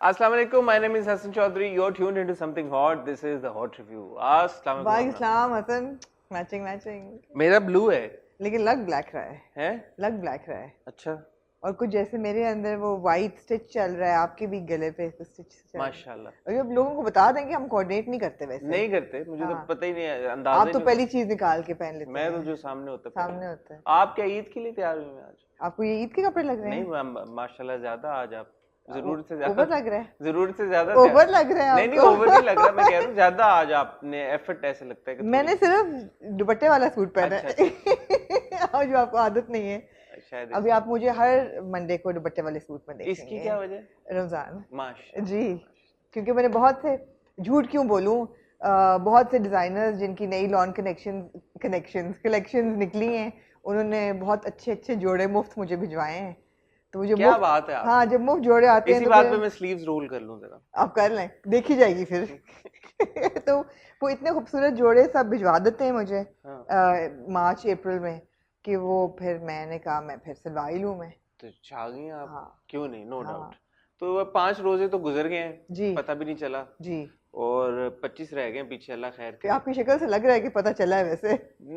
अस्सलाम वालेकुम, my name is Hassan Chaudhary. You're tuned into something hot. This is the hot review. अस्सलाम वालेकुम। इस्लाम Hasan matching matching मेरा blue है लेकिन लग ब्लैक रहा हैं? लग ब्लैक रहा है। अच्छा, और कुछ जैसे मेरे अंदर वो वाइट स्टिच चल रहा है, आपके भी गले पे स्टिच चल रहा है। माशाल्लाह। और ये लोगों को बता दें कि हम कोऑर्डिनेट नहीं करते वैसे। नहीं करते, मुझे तो हाँ। पता ही नहीं है, अंदाजा आप ही तो नहीं पहली चीज निकाल के पहन लेते होता। मैं हैं। तो जो सामने होता है सामने होता है। आप क्या ईद के लिए तैयार हुए हैं आज? आपको ये ईद के कपड़े लग रहे हैं? नहीं माशाल्लाह, ज्यादा आज आप जरूरत से ज्यादा ओवर लग रहा है। जरूरत से ज्यादा ओवर लग रहा है नहीं आपको। ओवर नहीं लग रहा, मैं कह रहा हूँ ज्यादा आज आपने एफर्ट ऐसे लगता है कि मैंने सिर्फ दुपट्टे वाला सूट पहना अच्छा, है और जो आपको आदत नहीं है। शायद अभी आप मुझे हर मंडे को दुपट्टे वाले सूट में देखेंगे। इसकी क्या वजह? रमजान माशाल्लाह जी, क्योंकि मैंने बहुत से, झूठ क्यों बोलूं, बहुत से डिजाइनर्स जिनकी नई लॉन कलेक्शंस निकली हैं, उन्होंने बहुत अच्छे अच्छे जोड़े मुफ्त मुझे भिजवाए हैं। तो मुझे क्या बात है आप। हाँ, जब मुफ्त जोड़े आते हैं इसी तो बात पे मैं स्लीव्स रोल कर लूं जरा। आप कर लें, देखी जाएगी फिर। तो वो इतने खूबसूरत जोड़े सब भिजवा देते हैं मुझे मार्च अप्रैल में, कि वो फिर मैंने कहा मैं फिर सिलवा ही लूं मैं। तो छा गई आप। हाँ। क्यों नहीं, नो हाँ। डाउट। तो 5 रोजे तो गुजर गए हैं जी, पता भी नहीं चला जी। और 25 रह गए पीछे, अल्लाह खैर कि करे। आपकी शक्ल से लग रहा है कि पता चला है वैसे।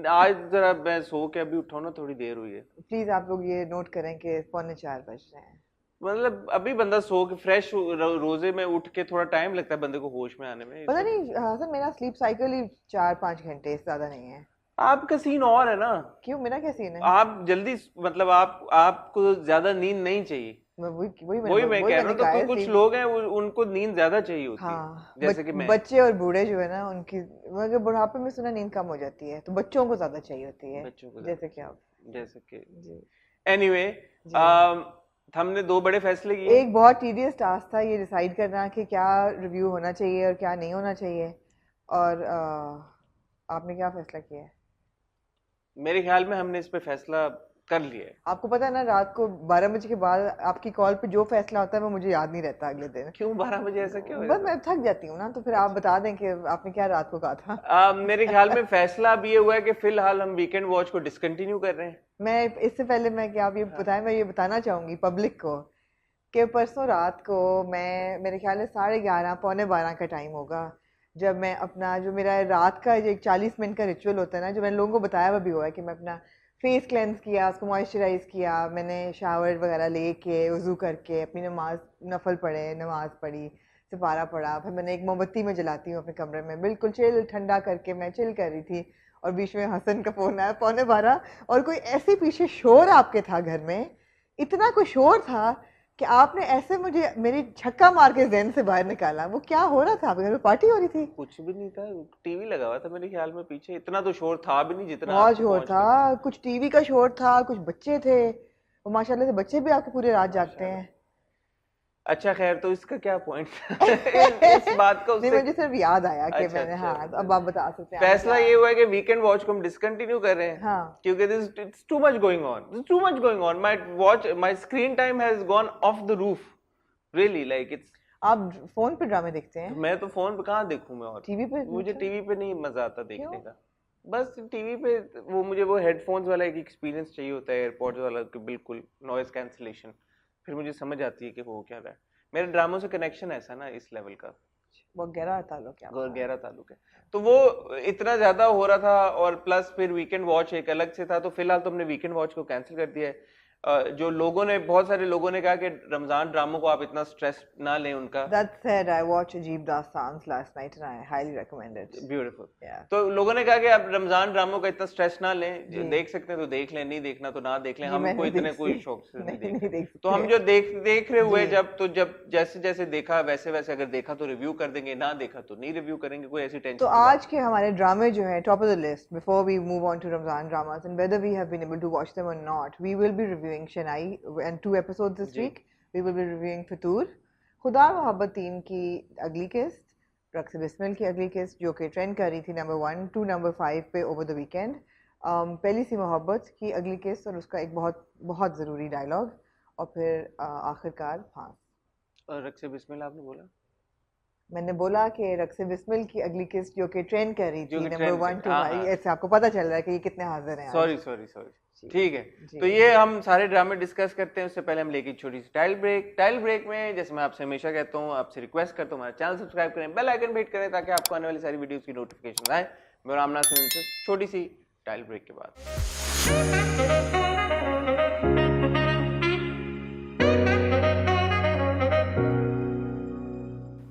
आज जरा मैं सो के अभी उठा ना, थोड़ी देर हुई है। प्लीज आप लोग ये नोट करें कि 3:45 बज रहे हैं। मतलब अभी बंदा सो के फ्रेश रोजे में उठ के थोड़ा टाइम लगता है बंदे को होश में आने में। पता नहीं सर, मेरा स्लीप साइकिल ही 4-5 घंटे से ज्यादा नहीं है। आपका सीन और है ना। क्यों, मेरा क्या सीन है? आप जल्दी, मतलब आपको ज्यादा नींद नहीं चाहिए। वही मैं कह रहा हूँ। तो कुछ लोग हैं उनको नींद ज्यादा चाहिए होती है। हाँ, जैसे कि मैं। बच्चे और बूढ़े जो है ना, उनकी मगर बुढ़ापे में सुना नींद कम हो जाती है, तो बच्चों को ज्यादा चाहिए होती है। बच्चों को जैसे कि आप। जैसे कि जी। एनीवे हमने 2 बड़े फैसले किए। एक बहुत टीडियस टास्क था ये डिसाइड करना कि क्या रिव्यू होना चाहिए और क्या नहीं होना चाहिए। और आपने क्या फैसला किया है? मेरे ख्याल में हमने इस पे फैसला कर लिया है। आपको पता है ना, रात को 12 बजे के बाद आपकी कॉल पे जो फैसला होता है वो मुझे याद नहीं रहता अगले दिन। क्यों 12 बजे ऐसा क्यों बस मैं थक जाती हूँ ना, तो फिर आप बता दें कि आपने क्या रात को कहा था। मेरे ख्याल में फैसला अब ये हुआ है कि फिलहाल हम वीकेंड वॉच को डिसकंटिन्यू कर रहे हैं। मैं इससे पहले मैं क्या आप ये बताएं, मैं ये बताना चाहूंगी पब्लिक को कि परसों रात को मैं, मेरे ख्याल में 11:30 11:45 का टाइम होगा, जब मैं अपना जो मेरा रात का जो 40 मिनट का रिचुअल होता है ना, जो मैंने लोगों को बताया हुआ भी हुआ है, कि मैं अपना फेस क्लेंस किया, उसको मॉइस्चराइज किया, मैंने शावर वगैरह लेके वज़ू करके अपनी नमाज नफल पढ़े, नमाज पढ़ी, सिपारा पढ़ा, फिर मैंने एक मोमबत्ती में जलाती हूँ अपने कमरे में, बिल्कुल चिल ठंडा करके मैं चिल कर रही थी। और बीच में हसन का फोन आया 11:45, और कोई ऐसे पीछे शोर आपके था घर में, इतना कोई शोर था कि आपने ऐसे मुझे मेरी छक्का मार के ज़हन से बाहर निकाला। वो क्या हो रहा था आपके घर में? पार्टी हो रही थी? कुछ भी नहीं था, टीवी लगा हुआ था मेरे ख्याल में पीछे। इतना तो शोर था भी नहीं जितना बहुत आपको शोर पहुंच था, कुछ टीवी का शोर था, कुछ बच्चे थे, और माशाल्लाह से बच्चे भी आपके पूरे रात जागते हैं। अच्छा खैर, तो इसका क्या पॉइंट था? इस बात का नहीं, मुझे सिर्फ याद आया कि अच्छा, मैंने, अच्छा, हाँ, अब आप बता सकते हैं फैसला ये हुआ है कि वीकेंड वॉच को हम डिसकंटिन्यू कर रहे हैं। हाँ। क्योंकि this it's too much going on my screen time has gone of the roof really, like it's. आप फोन पे ड्रामे देखते हैं? मैं तो फोन पे कहाँ देखूं मैं, और टीवी पे? मुझे टीवी पे नहीं मजा आता देखने क्यों? का। बस टीवी पे मुझे वो हेडफोन्स वाला एक एक्सपीरियंस चाहिए होता है, एयरपॉड्स वाला, कि बिल्कुल नॉइज कैंसलेशन, फिर मुझे समझ आती है कि वो क्या रहा है। मेरे ड्रामों से कनेक्शन ऐसा ना, इस लेवल का वो गहरा ताल्लुक है। गहरा ताल्लुक है, तो वो इतना ज्यादा हो रहा था। और प्लस फिर वीकेंड वॉच एक अलग से था, तो फिलहाल तो हमने वीकेंड वॉच को कैंसिल कर दिया है। जो लोगों ने, बहुत सारे लोगों ने कहा कि रमजान ड्रामों को आप इतना स्ट्रेस ना लें उनका। That said, I watched Ajeeb Dastaans last night and I highly recommend it. Beautiful. Yeah. तो लोगों ने कहा कि आप रमजान ड्रामों का इतना स्ट्रेस ना लें, जी। देख सकते हैं तो देख लें, नहीं देखना तो ना देख लें, जी, हम मैंने कोई इतने देखी। कोई शौक से नहीं नहीं देखते। देख तो हम सकते। जो देख रहे हुए, जी। जब जैसे जैसे देखा वैसे वैसे, अगर देखा तो रिव्यू कर देंगे, ना देखा तो नहीं रिव्यू करेंगे, कोई ऐसी टेंशन तो की बात आज के हमारे ड्रामे जो हैं top of the list, before we move on to Ramzan dramas and whether we have been able to watch them और not, we will be reviewing Shanai and 2 episodes this जी। Week. We will be reviewing Fitoor, Khuda Mohabbat 3 की अगली किस्त, रक्स बिस्मिल की अगली किस्त, जो कि ट्रेंड कर रही थी नंबर 1 टू नंबर 5 पे ओवर द वीकेंड। पहली सी मोहब्बत की अगली किस्त और उसका एक बहुत बहुत ज़रूरी डायलॉग, और फिर आखिरकार फांस। और रक्स बिस्मिल्लाह आपने बोला? मैंने बोला कि रक्से बिस्मिल की अगली किस्त जो कि ट्रेंड कर रही जो थी कि नंबर trend 1 कर, 2 हाँ भाई, हाँ, ऐसे आपको पता चल रहा है कि ये कितने हाजिर हैं आज। सॉरी, जी ठीक है। जी तो ये हम सारे ड्रामे डिस्कस करते हैं, उससे पहले हम लेके छोटी सी टाइल ब्रेक में जैसे मैं आपसे हमेशा कहता हूँ, आपसे रिक्वेस्ट करता हूँ, हमारा चैनल सब्सक्राइब करें, बेल आइकन पे हिट करें ताकि आपको आने वाली सारी वीडियोस की नोटिफिकेशन आए। मैं रामनाथ सिंह, छोटी सी टाइल ब्रेक के बाद।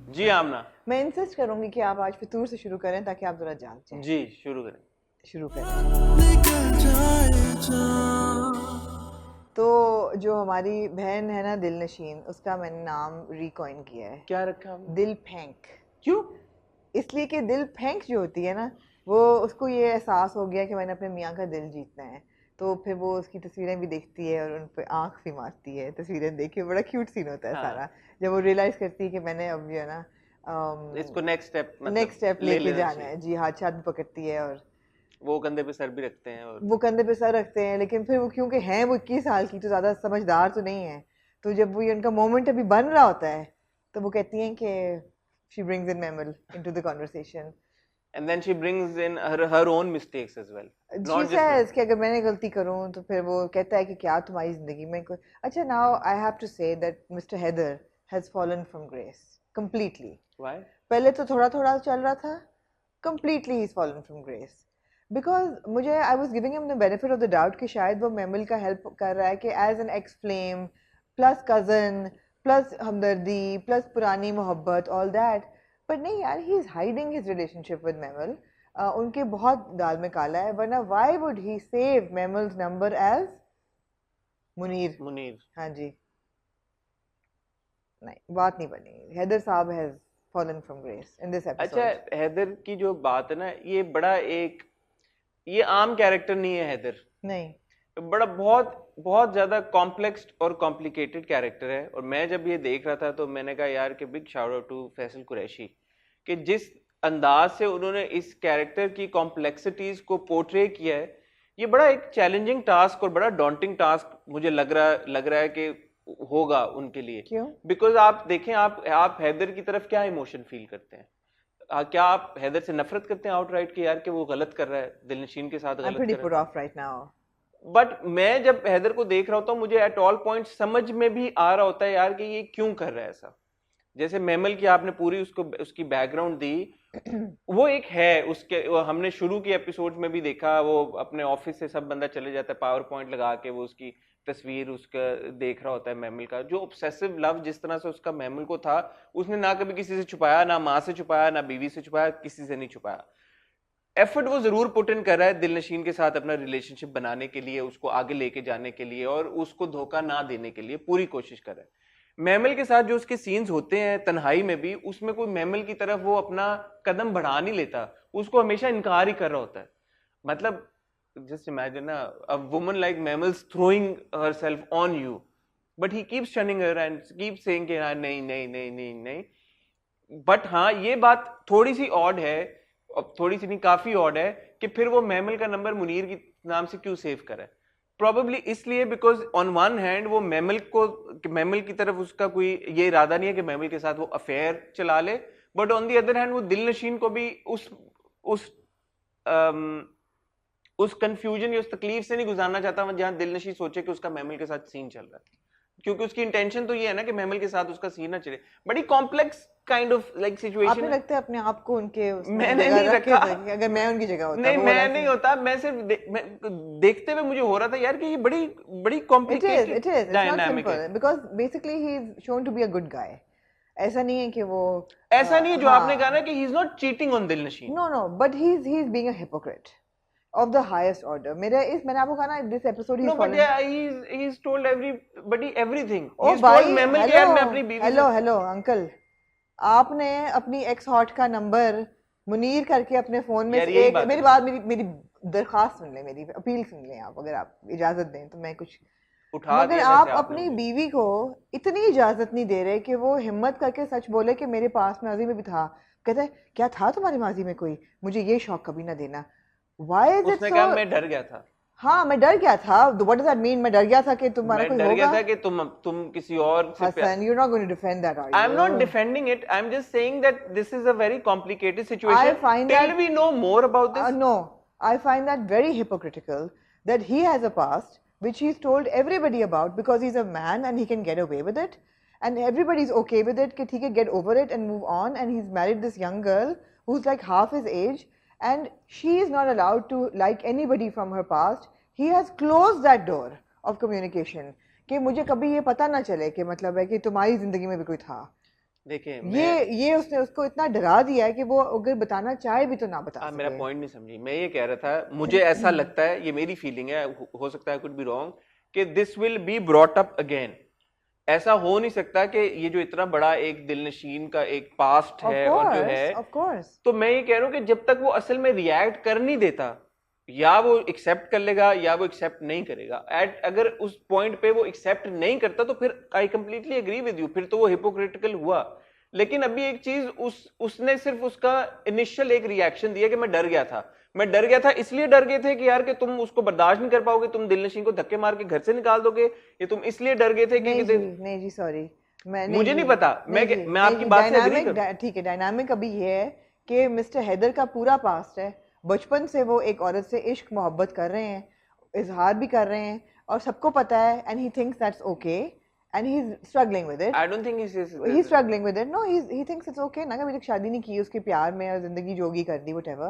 जी आमना, मैं इंसिस्ट करूंगी कि आप आज फितूर से शुरू करें ताकि आप जरा जाग जाएं। जी शुरू करें। शुरू करें। तो जो हमारी बहन है ना दिलनशीन, उसका मैंने नाम रिकॉइन किया है क्या रखा आपने? दिल फेंक। क्यों? इसलिए कि दिल फेंक जो होती है ना, वो उसको ये एहसास हो गया कि मैंने अपने मियाँ का दिल जीतना है, तो फिर वो उसकी तस्वीरें भी देखती है और उन पर आँख भी मारती है, तस्वीरें देख के बड़ा क्यूट सीन होता है हाँ, सारा, जब वो रियलाइज़ करती है कि मैंने अब जो है ना इसको नेक्स्ट स्टेप नेक्स्ट स्टेप ले लेके लेना जाना चाहिए। है। जी, हाथ हाथ पकड़ती है और वो कंधे पे सर भी रखते हैं और वो कंधे पे सर रखते हैं, लेकिन फिर वो क्योंकि हैं वो 21 साल की, तो ज़्यादा समझदार तो नहीं है, तो जब वो ये उनका मोमेंट अभी बन रहा होता है, तो वो कहती हैं कि she brings in mammal into the conversation. and then she brings in her own mistakes as well, she not just says कि अगर मैंने गलती करूं, तो फिर वो कहता है कि क्या तुम्हारी जिंदगी में कोई अच्छा। Now I have to say that mister Haider has fallen from grace completely. why पहले तो थोड़ा थोड़ा चल रहा था, completely he's fallen from grace because मुझे I was giving him the benefit of the doubt कि शायद वो मेमल का हेल्प कर रहा है कि as an ex flame plus cousin plus हमदर्दी plus पुरानी मोहब्बत all that, but नहीं यार, he is hiding his relationship with mammal. उनके बहुत दाल में काला है, वरना why would he save mammals number as Munir? Munir? हाँ जी, नहीं बात नहीं बनी। हैदर साहब has fallen from grace in this अच्छा, episode। हैदर की जो बात है ना, ये बड़ा एक ये आम कैरेक्टर नहीं है हैदर, नहीं बड़ा बहुत बहुत ज्यादा कॉम्प्लेक्स और कॉम्प्लिकेटेड कैरेक्टर है। और मैं जब ये देख रहा था तो मैंने कहा यार कि big shout out to Faisal Qureshi कि जिस अंदाज से उन्होंने इस कैरेक्टर की कॉम्प्लेक्सिटीज को पोर्ट्रे किया है, ये बड़ा एक चैलेंजिंग टास्क और बड़ा डॉन्टिंग टास्क मुझे लग रहा है कि होगा उनके लिए। क्यों? बिकॉज आप देखें, आप हैदर की तरफ क्या इमोशन फील करते हैं? क्या आप हैदर से नफरत करते हैं आउटराइट कि यार कि वो गलत कर रहा है, दिलनशीन के साथ I'm गलत pretty कर put रहा है? off right now. बट मैं जब हैदर को देख रहा होता हूँ, मुझे एट ऑल पॉइंट समझ में भी आ रहा होता है यार कि ये क्यों कर रहा है ऐसा। जैसे मेमल की आपने पूरी उसकी बैकग्राउंड दी, वो एक है उसके, वो हमने शुरू की एपिसोड में भी देखा, वो अपने ऑफिस से सब बंदा चले जाता है, पावर पॉइंट लगा के वो उसकी तस्वीर उसका देख रहा होता है मेमल का, जो ऑब्सेसिव लव जिस तरह से उसका मेमल को था, उसने ना कभी किसी से छुपाया, ना माँ से छुपाया, ना बीवी से छुपाया, किसी से नहीं छुपाया। एफर्ट वो जरूर पुट इन कर रहा है दिलनशीन के साथ अपना रिलेशनशिप बनाने के लिए, उसको आगे लेके जाने के लिए और उसको धोखा ना देने के लिए पूरी कोशिश कर रहा है। मेमल के साथ जो उसके सीन्स होते हैं तन्हाई में भी, उसमें कोई मेमल की तरफ वो अपना कदम बढ़ा नहीं लेता, उसको हमेशा इनकार ही कर रहा होता है। मतलब जस्ट इमेजिन ना, a woman like mammals throwing herself on you, but he keeps शनिंग her and keeps saying कि नहीं नहीं नहीं नहीं नहीं। बट हाँ, ये बात थोड़ी सी ऑड है, अब थोड़ी सी नहीं काफी ऑड है कि फिर वो मेमल का नंबर मुनीर के नाम से क्यों सेव करे। प्रोबेबली इसलिए बिकॉज ऑन वन हैंड वो मेमल की तरफ उसका कोई ये इरादा नहीं है कि मेमल के साथ वो अफेयर चला ले, but on the other hand वो दिलनशीन को भी उस कंफ्यूजन या उस तकलीफ से नहीं गुजारना चाहता जहां दिलनशीन सोचे कि उसका मेमल के साथ सीन चल रहा है, क्योंकि उसकी इंटेंशन तो ये है ना कि मेमल के साथ उसका सीन ना चले। बड़ी complex kind of like situation. आपने लगता है अपने आप को उनके मैंने नहीं रखा, अगर मैं उनकी जगह होता, नहीं मैं नहीं होता, मैं सिर्फ देखते हुए मुझे हो रहा था यार कि ये बड़ी बड़ी कॉम्प्लिकेटेड डायनामिक है, because basically he is shown to be a good guy. ऐसा नहीं है कि वो ऐसा नहीं है जो आपने कहा ना कि he is not cheating on Dilnasheen. No no, but he is being a hypocrite of the highest order। मैंने आपको कहा ना, this episode no, but yeah, he's told everybody everything. O He's भाई, told मेमल कि यार मैं अपनी बीवी हेलो अंकल, आपने अपनी एक्स हॉट का नंबर मुनीर करके अपने फोन में से एक, मेरी दरखास्त सुन ले, मेरी अपील सुन ले आप, अगर आप इजाजत दें तो मैं कुछ उठा मगर आप अपनी बीवी को इतनी इजाजत नहीं दे रहे कि वो हिम्मत करके सच बोले कि मेरे पास माजी में भी था। कहते हैं क्या था तुम्हारी माजी में कोई, मुझे ये शौक कभी ना देना। Why is it उसने so? कहा मैं डर गया था। हाँ मैं डर गया था, व्हाट डज दैट मीन, मैं डर गया था कि तुम्हारा मैं कोई डर गया होगा? था कि तुम किसी और से Hassan, you're not going to defend that, are I'm not you? defending it. I'm just saying that this is a very complicated I situation. find Till that we know more about this, no, I find that very hypocritical that he has a past which he's told everybody about because he's a man and he can get away with it, and everybody's okay with it. That he can get over it and move on, and he's married this young girl who's like half his age, and she is not allowed to like anybody from her past. He has closed that door of communication कि मुझे कभी ये पता ना चले कि मतलब है कि तुम्हारी जिंदगी में भी कोई था। देखिए ये उसने उसको इतना डरा दिया है कि वो अगर बताना चाहे भी तो ना बता आप मेरा सके। पॉइंट नहीं समझी। मैं ये कह रहा था, मुझे ऐसा लगता है, ये मेरी फीलिंग है, हो सकता है कुड बी रॉन्ग, कि this will be brought up again. ऐसा हो नहीं सकता कि ये जो इतना बड़ा एक दिलनशीन का एक पास्ट है और जो है, ऑफ कोर्स तो मैं ये कह रहा हूँ कि जब तक वो असल में रिएक्ट कर नहीं देता, या वो एक्सेप्ट कर लेगा या वो एक्सेप्ट नहीं करेगा। अगर उस पॉइंट पे वो एक्सेप्ट नहीं करता तो फिर I completely agree with you, फिर तो वो हिपोक्रिटिकल हुआ। लेकिन अभी एक चीज उसने सिर्फ उसका इनिशियल एक रिएक्शन दिया कि मैं डर गया था। मैं डर गया था इसलिए डर गए थे कि यार कि तुम उसको बर्दाश्त नहीं कर पाओगे, तुम दिलनशीन को धक्के मार के घर से निकाल दोगे, ये तुम इसलिए डर गए थे कि नहीं जी सॉरी, मुझे नहीं पता, मैं आपकी बात से एग्री कर। ठीक है, डायनामिक अभी ये है कि मिस्टर हैदर का पूरा पास्ट है, बचपन से वो एक औरत से इश्क मोहब्बत कर रहे हैं, इजहार भी कर रहे हैं और सबको पता है, and he thinks that's okay and he's struggling with it. I don't think he's struggling with it. No, he thinks it's okay ना, कभी तक शादी नहीं की, उसके प्यार में और जिंदगी जोगी कर दी whatever,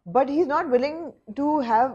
but he's not willing to have,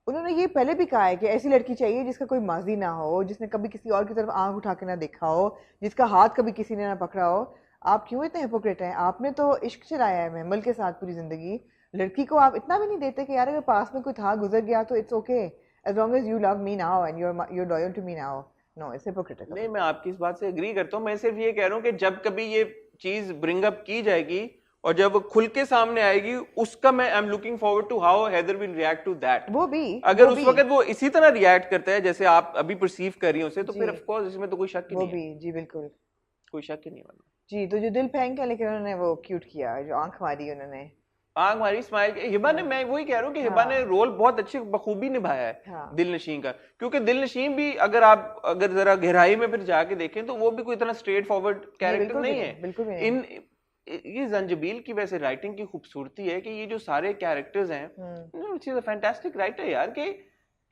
उन्होंने ये पहले भी कहा है कि ऐसी लड़की चाहिए जिसका कोई माजी ना हो, जिसने कभी किसी और की तरफ आंख उठा के ना देखा हो, जिसका हाथ कभी किसी ने ना पकड़ा हो। आप क्यों इतने हिपोक्रेट हैं? आपने तो इश्क चलाया है महमल के साथ पूरी जिंदगी, लड़की को आप इतना भी नहीं देते कि यार अगर पास में कोई था गुजर गया तो it's okay, as long as you love me now and you're loyal to me now. No, it's hypocritical. नहीं, मैं आपकी इस बात से एग्री करता हूँ। मैं सिर्फ ये कह रहा हूँ कि जब कभी ये चीज ब्रिंग अप की जाएगी और जब वो खुल के सामने आएगी, उसका मैं I am looking forward to how Haider will react to that. वो भी अगर उस वक्त वो इसी तरह रिएक्ट करता है जैसे आप अभी परसीव कर रही हो उसे, तो फिर ऑफ कोर्स इसमें तो कोई शक ही नहीं है। वो भी जी बिल्कुल कोई शक ही नहीं है जी। तो जो दिल फेंक के लेकर उन्होंने वो क्यूट किया, जो आंख मारी उन्होंने, आंख मारी, स्माइल, हिबा ने, मैं वही कह रहा हूँ कि हिबा ने रोल बहुत अच्छे बखूबी निभाया है दिलनशीन का। क्योंकि दिलनशीन भी अगर जरा गहराई में फिर जाके देखें तो वो भी कोई इतना स्ट्रेट फॉरवर्ड कैरेक्टर नहीं है। बिल्कुल भी इन ये जंजबील की वैसे राइटिंग की खूबसूरती है कि ये जो सारे कैरेक्टर्स हैं, she is a fantastic writer यार, कि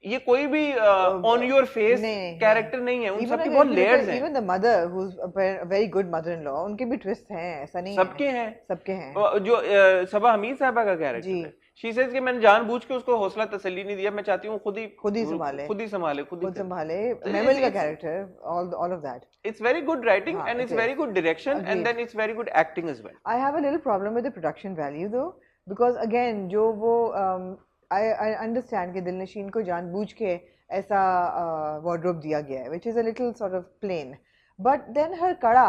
ये कोई भी ऑन योर फेस कैरेक्टर नहीं है, उन सबके बहुत लेयर्स हैं। Even the mother who is a very good mother in law, उनके भी ट्विस्ट हैं, ऐसा नहीं है सबके हैं। जो सबा हमीद साहबा का कैरेक्टर है, शी सेज कि मैंने जानबूझ के उसको हौसला तसल्ली नहीं दिया, मैं चाहती हूँ खुद ही संभाले मेमल का character, all of that, it's very good writing and it's very good direction and then it's very good acting as well. I have a little problem with the production value though, because again जो वो I understand कि दिलनशीन को जानबूझ के ऐसा wardrobe दिया गया है, which is a little sort of plain, but then her कड़ा,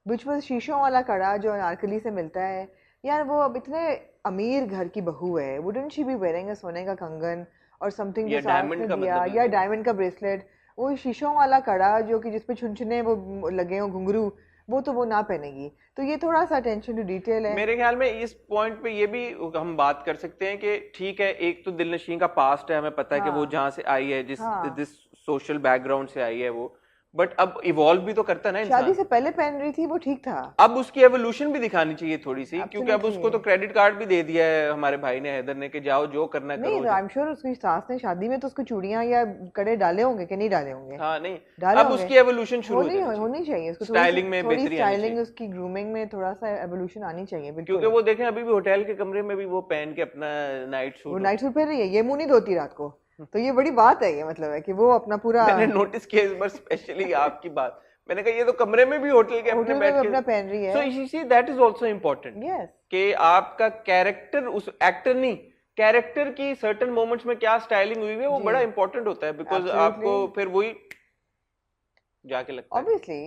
which was शीशों वाला कड़ा जो अनारकली से मिलता है, यार वो अब इतने अमीर घर की बहू है, wouldn't she be wearing a सोने का कंगन और something जो साथ में दिया, या डायमंड का ब्रेसलेट, वो शीशों वाला कड़ा जो कि जिसपे छुनछुने वो लगे हो घुंघरू, वो तो वो ना पहनेगी। तो ये थोड़ा सा अटेंशन टू डिटेल है। मेरे ख्याल में इस पॉइंट पे ये भी हम बात कर सकते हैं कि ठीक है, एक तो दिलनशीन का पास्ट है, हमें पता है कि वो जहाँ से आई है, जिस सोशल बैकग्राउंड से आई है वो, बट अब इवॉल्व भी तो करता है ना इंसान। शादी से पहले पहन रही थी वो ठीक था, अब उसकी एवोल्यूशन भी दिखानी चाहिए थोड़ी सी, क्योंकि अब उसको तो क्रेडिट कार्ड भी दे दिया है हमारे भाई ने, हैदर ने, कि जाओ जो करना करो। नहीं, आई एम श्योर उसकी सास ने शादी में तो उसको चूड़ियां या कड़े डाले होंगे कि नहीं डाले होंगे। हाँ नहीं, अब उसकी एवोल्यूशन शुरू होनी चाहिए, उसको स्टाइलिंग में बेहतरी, स्टाइलिंग, उसकी ग्रूमिंग में थोड़ा सा एवोल्यूशन आनी चाहिए। क्योंकि वो देखें अभी भी होटल के कमरे में भी वो पहन के अपना नाइट सूट पहन रही है, ये मुंह नहीं धोती रात को, तो ये बड़ी बात है। ये मतलब है कि वो अपना पूरा, मैंने नोटिस किया इस बार स्पेशली आपकी बात, मैंने कहा ये तो कमरे में भी होटल के अपने बैठ के अपना पहन रही है। So you see that is also important, yes, कि आपका कैरेक्टर, उस एक्टर नहीं, कैरेक्टर की सर्टेन मोमेंट्स में क्या स्टाइलिंग हुई है वो बड़ा इंपॉर्टेंट होता है, बिकॉज आपको फिर वही जाके लगता है। Obviously,